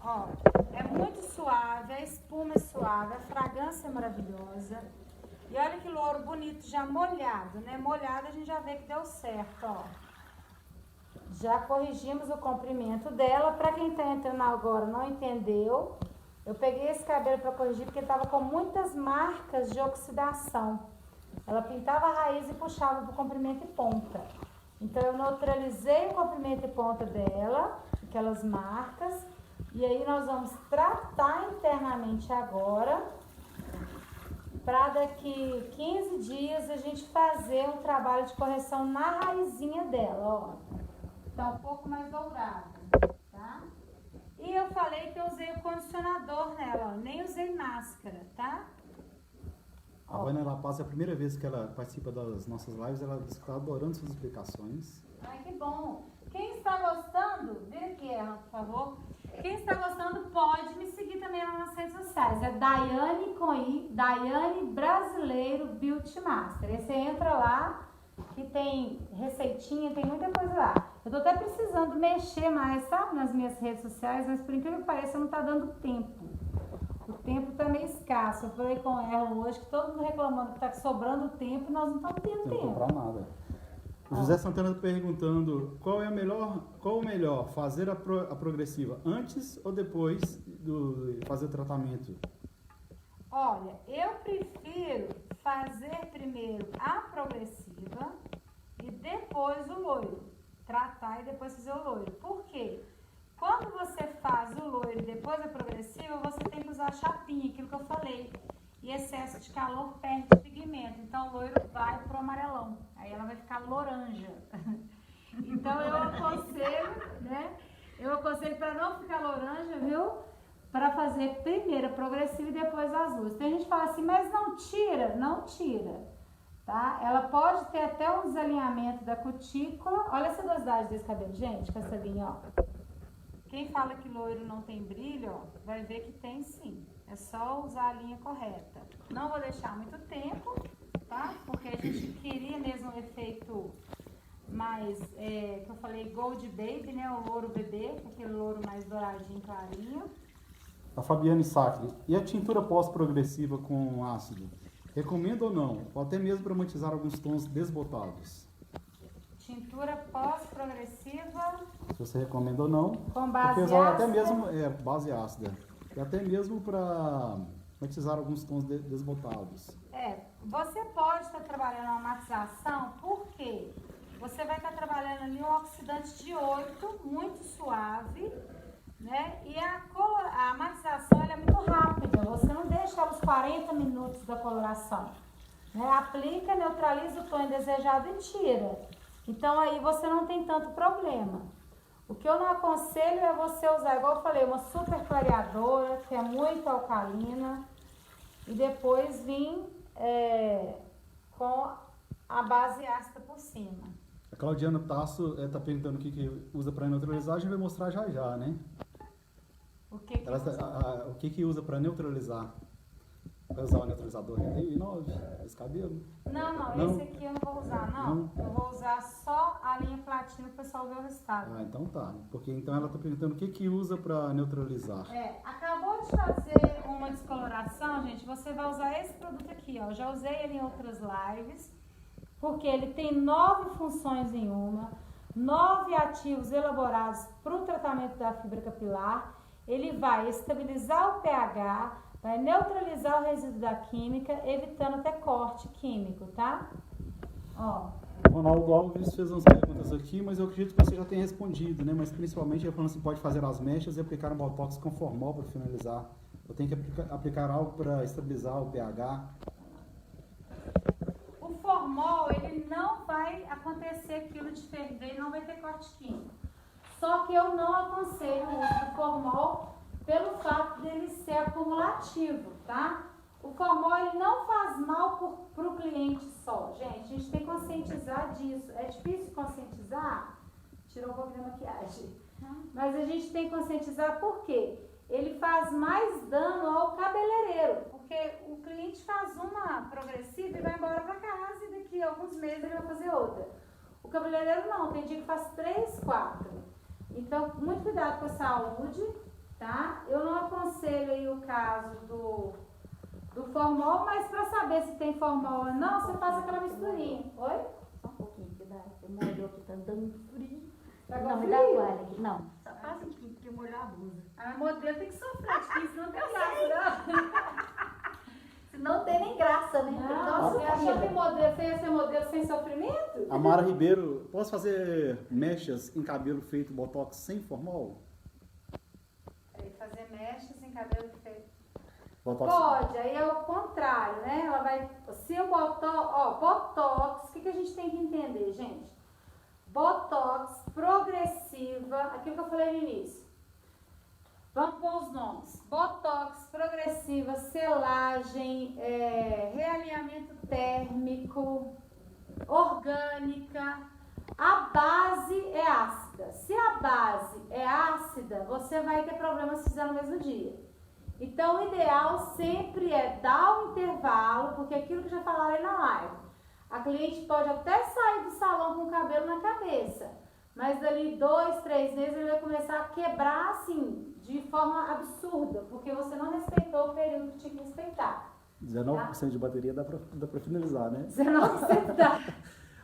Ó, é muito suave, a espuma é suave, a fragrância é maravilhosa. E olha que louro bonito, já molhado, né? Molhado a gente já vê que deu certo, ó. Já corrigimos o comprimento dela. Pra quem tá entrando agora não entendeu, eu peguei esse cabelo para corrigir porque ele tava com muitas marcas de oxidação. Ela pintava a raiz e puxava pro comprimento e ponta. Então eu neutralizei o comprimento e ponta dela, aquelas marcas. E aí nós vamos tratar internamente agora, para daqui 15 dias a gente fazer um trabalho de correção na raizinha dela, ó. Tá um pouco mais dourado, tá? E eu falei que eu usei o condicionador nela, ó, nem usei máscara, tá? A Vânia La Paz é a primeira vez que ela participa das nossas lives, ela diz que está adorando suas explicações. Ai, que bom! Quem está gostando, vem aqui, tela, por favor. Quem está gostando pode me seguir também lá nas redes sociais. É Daiane com I, Daiane Brasileiro Beauty Master. Aí você entra lá, que tem receitinha, tem muita coisa lá. Eu tô até precisando mexer mais, sabe, nas minhas redes sociais, mas por incrível que pareça, não tá dando tempo. O tempo tá meio escasso. Eu falei com ela hoje que todo mundo reclamando que tá sobrando tempo e nós não estamos tendo tempo. Não comprar nada. O José Santana tá perguntando qual o melhor, fazer a progressiva antes ou depois do fazer o tratamento? Olha, eu prefiro fazer primeiro a progressiva e depois o loiro. Tratar e depois fazer o loiro. Por quê? Quando você faz o loiro e depois a progressiva, você tem que usar a chapinha, aquilo que eu falei. E excesso de calor perde pigmento. Então o loiro vai pro amarelão. Aí ela vai ficar laranja. Então eu aconselho, né? Eu aconselho para não ficar laranja, viu? Para fazer primeiro a progressiva e depois as luzes. Tem gente que fala assim, mas não tira. Não tira, tá? Ela pode ter até um desalinhamento da cutícula. Olha a sedosidade desse cabelo, gente, com essa linha, ó. Quem fala que loiro não tem brilho, ó, vai ver que tem sim. É só usar a linha correta. Não vou deixar muito tempo, tá? Porque a gente queria mesmo um efeito mais, que eu falei, Gold Baby, né? O louro bebê, aquele louro mais douradinho, clarinho. A Fabiane Sacre, e a tintura pós-progressiva com ácido? Recomendo ou não? Ou até mesmo para matizar alguns tons desbotados? Tintura pós-progressiva. Se você recomenda ou não. Com base porque usar ácida. até mesmo base ácida. E até mesmo para matizar alguns tons desbotados. Você pode estar trabalhando uma matização, porque você vai estar trabalhando ali um oxidante de 8, muito suave, né? E a matização ela é muito rápida, você não deixa ela os 40 minutos da coloração. Né? Aplica, neutraliza o tom indesejado e tira. Então aí você não tem tanto problema. O que eu não aconselho é você usar, igual eu falei, uma super clareadora, que é muito alcalina, e depois vir com a base ácida por cima. A Claudiana Tasso está perguntando o que usa para neutralizar, a gente vai mostrar já já, né? O que usa para neutralizar? Vai usar o neutralizador RD9, esse cabelo? Não, esse aqui eu não vou usar, não. Eu vou usar só a linha platina para o pessoal ver o resultado. Ah, então tá. Porque então ela está perguntando o que usa para neutralizar. Acabou de fazer uma descoloração, gente, você vai usar esse produto aqui, ó. Eu já usei ele em outras lives, porque ele tem 9 funções em uma, 9 ativos elaborados para o tratamento da fibra capilar. Ele vai estabilizar o pH, vai neutralizar o resíduo da química, evitando até corte químico, tá? Ó. O Ronaldo Alves fez umas perguntas aqui, mas eu acredito que você já tenha respondido, né? Mas principalmente ele falando se pode fazer as mechas e aplicar um botox com formol para finalizar. Eu tenho que aplicar algo para estabilizar o pH. O formol, ele não vai acontecer aquilo de ferver, não vai ter corte químico. Só que eu não aconselho o uso do formol pelo fato dele ser acumulativo, tá? O formol ele não faz mal para o cliente só. Gente, a gente tem que conscientizar disso. É difícil conscientizar? Tirou um pouco da maquiagem. Mas a gente tem que conscientizar por quê? Ele faz mais dano ao cabeleireiro. Porque o cliente faz uma progressiva e vai embora para casa e daqui a alguns meses ele vai fazer outra. O cabeleireiro não, tem dia que faz 3, 4. Então, muito cuidado com a saúde, tá? Eu não aconselho aí o caso do formol, mas para saber se tem formol ou não, você faz aquela misturinha. Oi? Só um pouquinho, que dá. O molhou que tá dando frio. Tá Não, com me dá frio? toalha aqui. Não, só faz aqui, porque molhou a blusa. A modelo tem que sofrer, porque senão tem graça, não. Se não tem nem graça, né? Não, você achou que modelo, você ia ser modelo sem sofrimento? A Mara Ribeiro, posso fazer mechas em cabelo feito botox sem formol? Fazer mechas em cabelo feito. Botox. Pode, aí é o contrário, né? Ela vai. Se o botox, o que a gente tem que entender, gente? Botox progressiva, aquilo que eu falei no início. Vamos pôr os nomes. Botox progressiva, selagem, realinhamento térmico, orgânica. A base é ácida. Se a base é ácida, ácida, você vai ter problema se fizer no mesmo dia. Então, o ideal sempre é dar um intervalo, porque aquilo que já falaram aí na live, a cliente pode até sair do salão com o cabelo na cabeça, mas dali 2, 3 meses ele vai começar a quebrar assim, de forma absurda, porque você não respeitou o período que tinha que respeitar. 19% de bateria dá pra finalizar, né? 19% dá.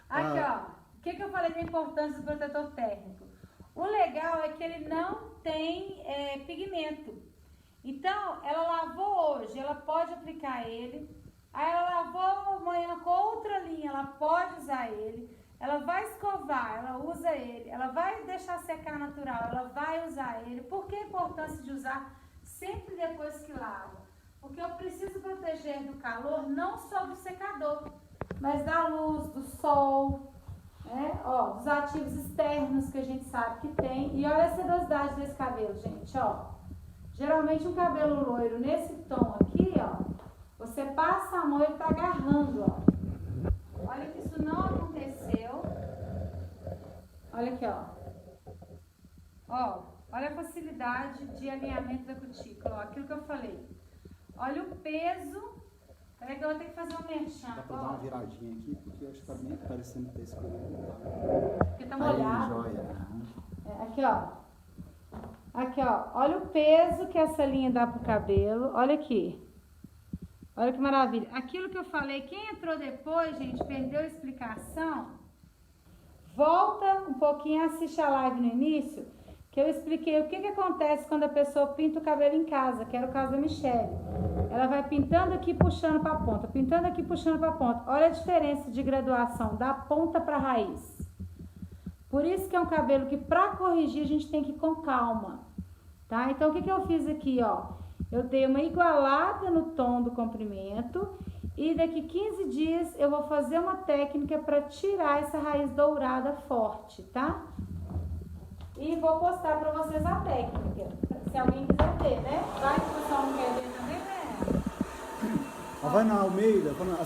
Aqui, ó. O que eu falei da importância do protetor térmico? O legal é que ele não tem pigmento. Então, ela lavou hoje, ela pode aplicar ele. Aí ela lavou amanhã com outra linha, ela pode usar ele. Ela vai escovar, ela usa ele. Ela vai deixar secar natural, ela vai usar ele. Por que a importância de usar sempre depois que lava? Porque eu preciso proteger do calor não só do secador, mas da luz, do sol, né? Ó, dos ativos externos que a gente sabe que tem. E olha a sedosidade desse cabelo, gente, ó. Geralmente um cabelo loiro nesse tom aqui, ó, você passa a mão e ele tá agarrando, ó. Olha que isso não aconteceu. Olha aqui, ó. Ó, olha a facilidade de alinhamento da cutícula, ó, aquilo que eu falei. Olha o peso. Peraí que eu vou ter que fazer um merchan. Dá pra dar uma viradinha aqui, porque eu acho que tá bem parecendo que tá escuro. Porque tá molhado. Joia. Aqui, ó. Aqui, ó. Olha o peso que essa linha dá pro cabelo. Olha aqui. Olha que maravilha. Aquilo que eu falei, quem entrou depois, gente, perdeu a explicação, volta um pouquinho, assiste a live no início, que eu expliquei o que acontece quando a pessoa pinta o cabelo em casa, que era o caso da Michelle. Ela vai pintando aqui, puxando para a ponta, pintando aqui, puxando para a ponta. Olha a diferença de graduação da ponta para a raiz. Por isso que é um cabelo que, para corrigir, a gente tem que ir com calma, tá? Então, o que eu fiz aqui, ó? Eu dei uma igualada no tom do comprimento e daqui 15 dias eu vou fazer uma técnica para tirar essa raiz dourada forte, tá? E vou postar para vocês a técnica, se alguém quiser ver, né? Vai que o pessoal não quer ver também, né? A Vana Almeida, falando,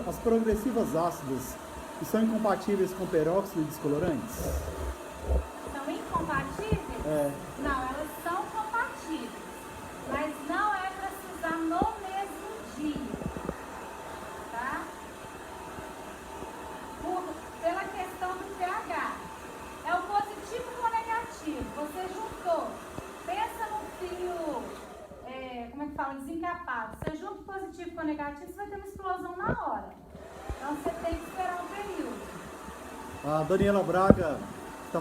as progressivas ácidas são incompatíveis com peróxido e descolorantes? São incompatíveis? É. Não, elas são compatíveis, mas não é para se usar no mesmo dia, tá? Pela questão do pH. É o positivo com o negativo. Você juntou. Pensa no fio, como é que fala? Desencapado. Você junta o positivo com o negativo, você vai ter uma explosão na hora. Então você tem que esperar um período. A Daniela Braga está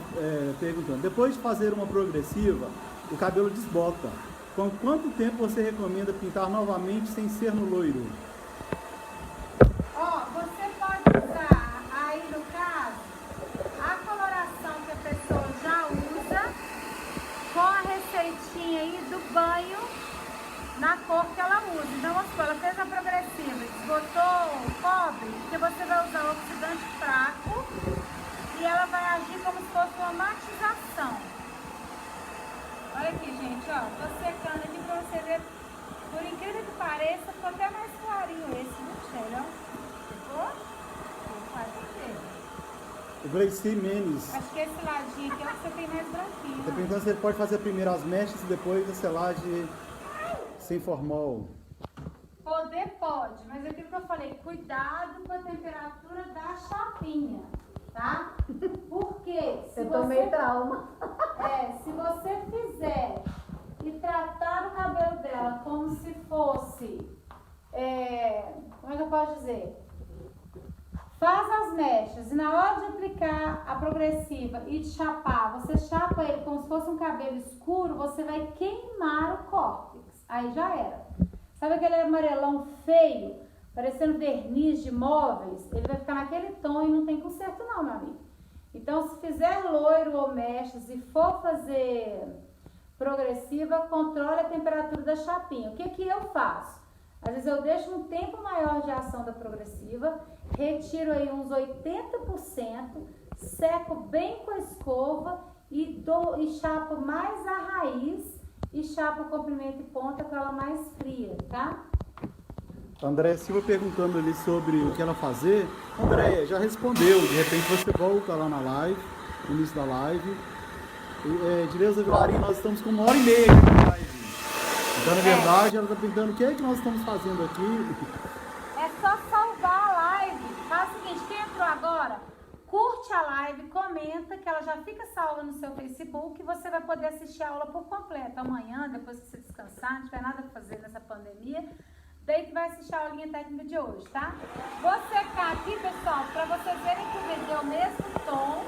perguntando, depois de fazer uma progressiva, o cabelo desbota. Com quanto tempo você recomenda pintar novamente sem ser no loiro? Ó, você pode usar aí no caso a coloração que a pessoa já usa com a receitinha aí do banho na cor que ela usa. Então, vamos supor, ela fez a progressiva, desbotou o cobre, porque você vai usar o oxidante fraco e ela vai agir como se fosse uma matização. Olha aqui, gente, ó, tô secando aqui pra você ver. Por incrível que pareça, ficou até mais clarinho esse, viu, Michelle, ó? Ficou? Vou fazer. O Gleici Menes Acho que esse ladinho aqui é o que você tem mais branquinho. está né? perguntando se ele pode fazer primeiro as mechas e depois a selagem sem formol. Poder pode, mas é aquilo que eu falei, cuidado com a temperatura da chapinha, tá? Porque se Eu tomei você, trauma. se você fizer e tratar o cabelo dela como se fosse, como é que eu posso dizer? Faz as mechas e na hora de aplicar a progressiva e de chapar, você chapa ele como se fosse um cabelo escuro, você vai queimar o córtex. Aí já era. Sabe aquele amarelão feio, parecendo verniz de móveis? Ele vai ficar naquele tom e não tem conserto não, meu amigo. Então, se fizer loiro ou mechas e for fazer progressiva, controle a temperatura da chapinha. O que eu faço? Às vezes eu deixo um tempo maior de ação da progressiva, retiro aí uns 80%, seco bem com a escova e chapo mais a raiz e chapo o comprimento e ponta com ela mais fria, tá? Andréia Silva perguntando ali sobre o que ela fazer. Andréia já respondeu, de repente você volta lá na live, no início da live, Dileuza Vilarinho, nós estamos com 1h30 aqui na live. Então, na verdade, ela está perguntando o que é que nós estamos fazendo aqui. É só salvar a live. Faz o seguinte, quem entrou agora, curte a live, comenta, que ela já fica salva no seu Facebook e você vai poder assistir a aula por completo. Amanhã, depois que você descansar, não tiver nada para fazer nessa pandemia, daí que vai assistir a aulinha técnica de hoje, tá? Vou secar aqui, pessoal, para vocês verem que o vídeo é o mesmo tom,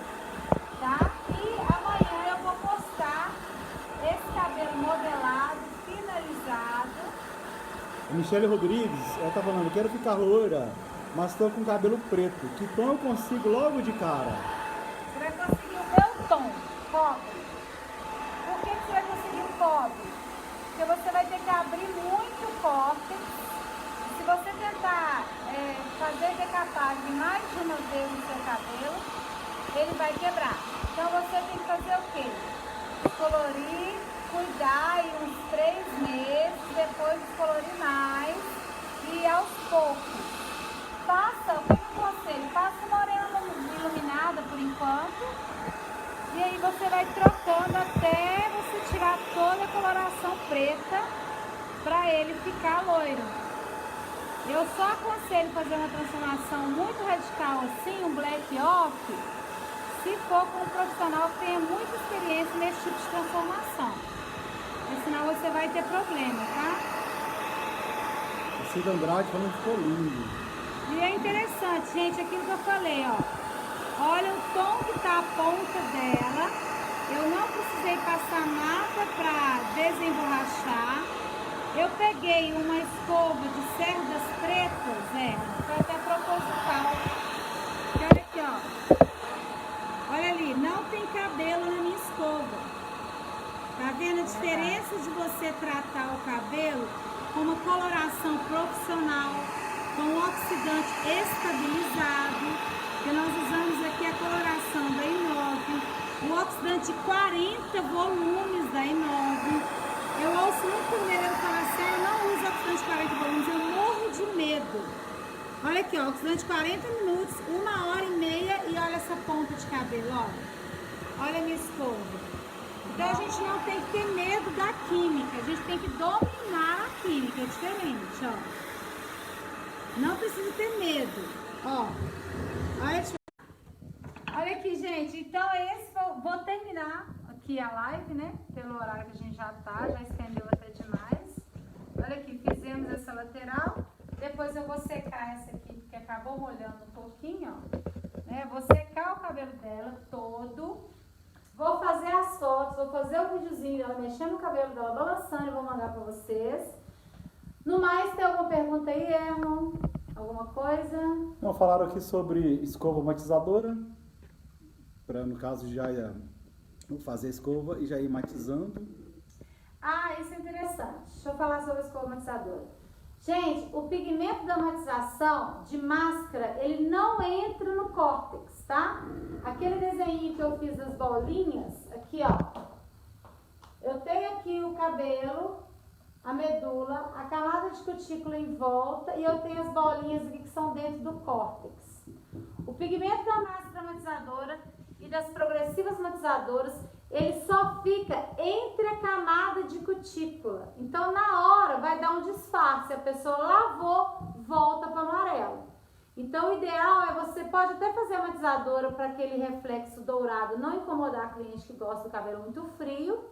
tá? E amanhã eu vou postar esse cabelo modelado, finalizado. A Michele Rodrigues, ela tá falando, quero ficar loira, mas estou com cabelo preto. Que tom eu consigo logo de cara? Você vai conseguir o meu tom, cobre. Por que você vai conseguir o cobre? Porque você vai ter que abrir muito o córtex. Se você tentar fazer decapagem mais de uma vez no seu cabelo, ele vai quebrar. Então você tem que fazer o quê? Descolorir, cuidar aí uns 3 meses, depois descolorir mais e aos poucos. Faça, o que eu aconselho? Faça uma orelha iluminada por enquanto e aí você vai trocando até você tirar toda a coloração preta para ele ficar loiro. Eu só aconselho fazer uma transformação muito radical assim, um black off, se for com um profissional que tenha muita experiência nesse tipo de transformação. Porque senão você vai ter problema, tá? A Cida Andrade falando que ficou lindo. E é interessante, gente, aquilo que eu falei, ó. Olha o tom que tá a ponta dela. Eu não precisei passar nada para desemborrachar. Eu peguei uma escova de cerdas pretas, foi até proposital. E olha aqui, ó. Olha ali, não tem cabelo na minha escova. Tá vendo a diferença de você tratar o cabelo com uma coloração profissional, com um oxidante estabilizado, que nós usamos aqui a coloração da Inove, o oxidante de 40 volumes da Inove. Eu ouço muito primeiro falar assim, eu não uso oxidante de 40 volumes, eu morro de medo. Olha aqui, ó, oxidante de 40 minutos, 1h30 e olha essa ponta de cabelo, olha. Olha a minha escova. Então a gente não tem que ter medo da química, a gente tem que dominar a química, é diferente, ó. Não precisa ter medo, ó. Olha aqui, gente, então vou terminar aqui a live, né? Pelo horário que a gente já estendeu até demais. Olha aqui, fizemos essa lateral. Depois eu vou secar essa aqui, porque acabou molhando um pouquinho, ó. Né? Vou secar o cabelo dela todo. Vou fazer as fotos, vou fazer o videozinho dela mexendo o cabelo dela, balançando e vou mandar pra vocês. No mais, tem alguma pergunta aí, Erlon? Alguma coisa? Não, falaram aqui sobre escova matizadora. Para, no caso, já ia fazer a escova e já ir matizando. Ah, isso é interessante. Deixa eu falar sobre a escova matizadora. Gente, o pigmento da matização de máscara, ele não entra no córtex, tá? Aquele desenho que eu fiz das bolinhas, aqui ó. Eu tenho aqui o cabelo, a medula, a camada de cutícula em volta e eu tenho as bolinhas aqui que são dentro do córtex. O pigmento da máscara matizadora e das progressivas matizadoras, ele só fica entre a camada de cutícula. Então, na hora, vai dar um disfarce. A pessoa lavou, volta para o amarelo. Então, o ideal é você pode até fazer a matizadora para aquele reflexo dourado não incomodar a cliente que gosta do cabelo muito frio.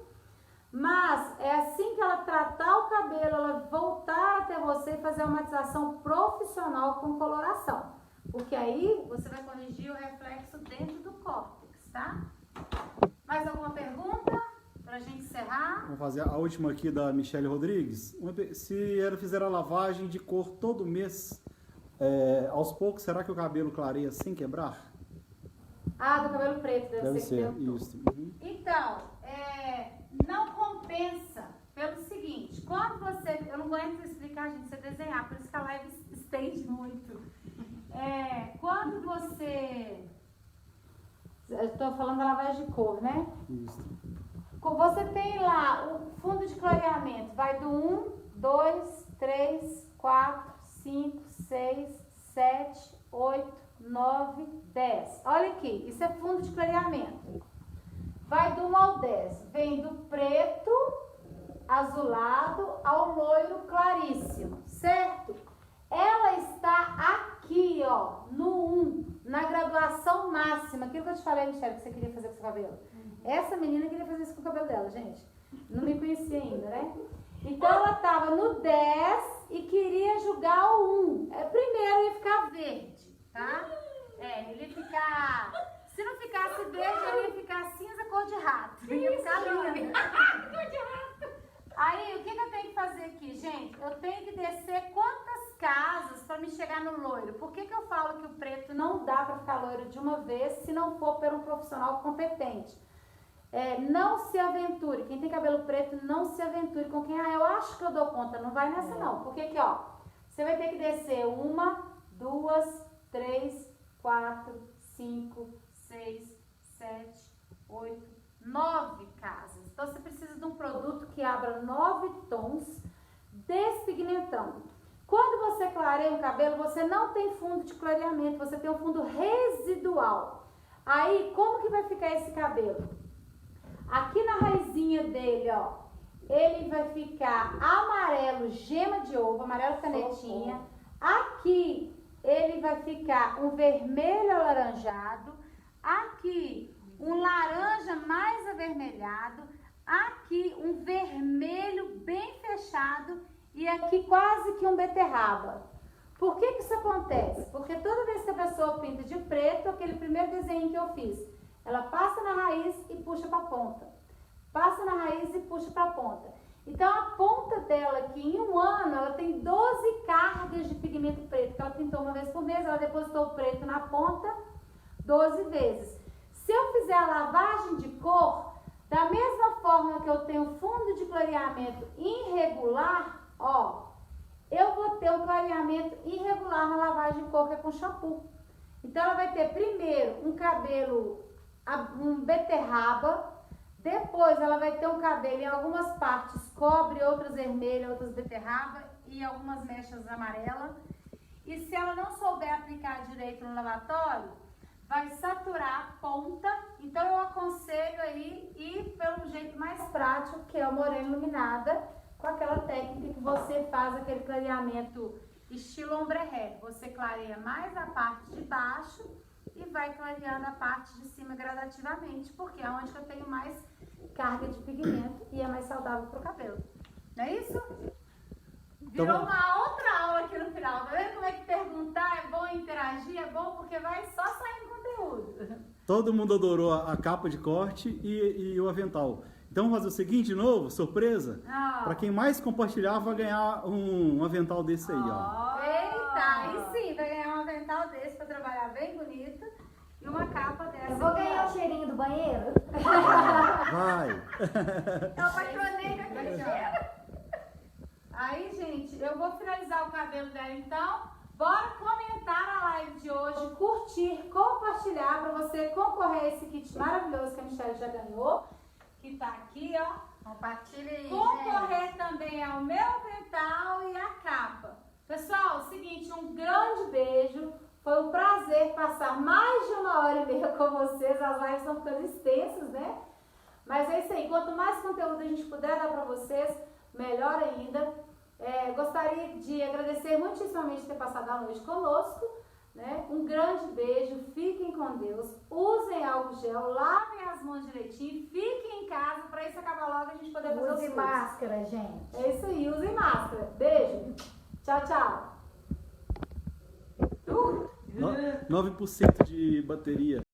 Mas é assim que ela tratar o cabelo, ela voltar até você e fazer uma matização profissional com coloração. Porque aí você vai corrigir o reflexo dentro do córtex, tá? Mais alguma pergunta pra gente encerrar? Vamos fazer a última aqui da Michele Rodrigues. Se ela fizer a lavagem de cor todo mês, aos poucos, será que o cabelo clareia sem quebrar? Ah, do cabelo preto, deve ser. Isso. Uhum. Então, não compensa pelo seguinte, quando você... Eu não aguento explicar, gente, você desenhar, por isso que a live estende muito. Quando você... Eu estou falando da lavagem de cor, né? Isso. Você tem lá o fundo de clareamento, vai do 1, 2, 3, 4, 5, 6, 7, 8, 9, 10. Olha aqui, isso é fundo de clareamento. vai do 1 ao 10. Vem do preto, azulado, ao loiro claríssimo, certo? Ela está aqui, ó, no 1, na graduação máxima. Aquilo que eu te falei, Michelle, que você queria fazer com seu cabelo. Essa menina queria fazer isso com o cabelo dela, gente. Não me conhecia ainda, né? Então ela estava no 10 e queria julgar o 1. Primeiro ia ficar verde, tá? Ele ia ficar... Se não ficasse verde, ele ia ficar cinza cor de rato. Ia ficar lindo. Cor de rato. Aí, o que eu tenho que fazer aqui, gente? Eu tenho que descer quantas casas para me chegar no loiro? Por que eu falo que o preto não dá para ficar loiro de uma vez se não for por um profissional competente? Não se aventure. Quem tem cabelo preto, não se aventure com quem, eu acho que eu dou conta. Não vai nessa não. Porque aqui, ó, você vai ter que descer 1, 2, 3, 4, 5, 6, 7, 8, 9 casas. Então você precisa de um produto que abra 9 tons, despigmentando. Quando você clareia o cabelo, você não tem fundo de clareamento, você tem um fundo residual. Aí, como que vai ficar esse cabelo? Aqui na raizinha dele, ó, ele vai ficar amarelo gema de ovo, amarelo canetinha. Aqui ele vai ficar um vermelho alaranjado. Aqui um laranja mais avermelhado. Aqui um vermelho bem fechado. E aqui quase que um beterraba. Por que isso acontece? Porque toda vez que a pessoa pinta de preto, aquele primeiro desenho que eu fiz, ela passa na raiz e puxa para a ponta. Passa na raiz e puxa para a ponta. Então, a ponta dela aqui, em um ano, ela tem 12 cargas de pigmento preto, que ela pintou uma vez por mês, ela depositou o preto na ponta 12 vezes. Se eu fizer a lavagem de cor, da mesma forma que eu tenho fundo de clareamento irregular, ó, eu vou ter um clareamento irregular na lavagem de cor, que é com shampoo. Então, ela vai ter primeiro um cabelo, um beterraba. Depois ela vai ter um cabelo em algumas partes cobre, outras vermelhas, outras beterraba e algumas mechas amarelas. E se ela não souber aplicar direito no lavatório, vai saturar a ponta. Então eu aconselho aí ir pelo jeito mais prático, que é a morena iluminada, com aquela técnica que você faz aquele clareamento estilo ombre hair. Você clareia mais a parte de baixo e vai clareando a parte de cima gradativamente, porque é onde eu tenho mais carga de pigmento e é mais saudável para o cabelo. Não é isso? Virou uma outra aula aqui no final. Tá vendo como é que perguntar é bom, interagir é bom, porque vai só saindo conteúdo. Todo mundo adorou a capa de corte e o avental. Então vamos fazer o seguinte de novo, surpresa. Para quem mais compartilhar vai ganhar um avental desse aí, ó. Eita, aí sim, vai ganhar um avental desse para trabalhar bem bonito e uma capa dessa. Eu vou ganhar o cheirinho do banheiro? Vai! Eu apaixonei com aquele cheiro. Aí, gente, eu vou finalizar o cabelo dela então. Bora comentar a live de hoje, curtir, compartilhar para você concorrer a esse kit maravilhoso que a Michelle já ganhou, que tá aqui, ó. Compartilha aí, Concorrer gente. também ao meu avental e a capa. Pessoal, seguinte, um grande beijo. Foi um prazer passar mais de 1h30 com vocês. As lives estão ficando extensas, né? Mas é isso aí. Quanto mais conteúdo a gente puder dar para vocês, melhor ainda. Gostaria de agradecer muitíssimamente ter passado a noite conosco, né? Um grande beijo, fiquem com Deus, usem álcool gel, lavem as mãos direitinho, fiquem em casa para isso acabar logo e a gente poder fazer os Use cursos. máscara, gente. É isso aí, usem máscara. Beijo. Tchau, tchau. 9% de bateria.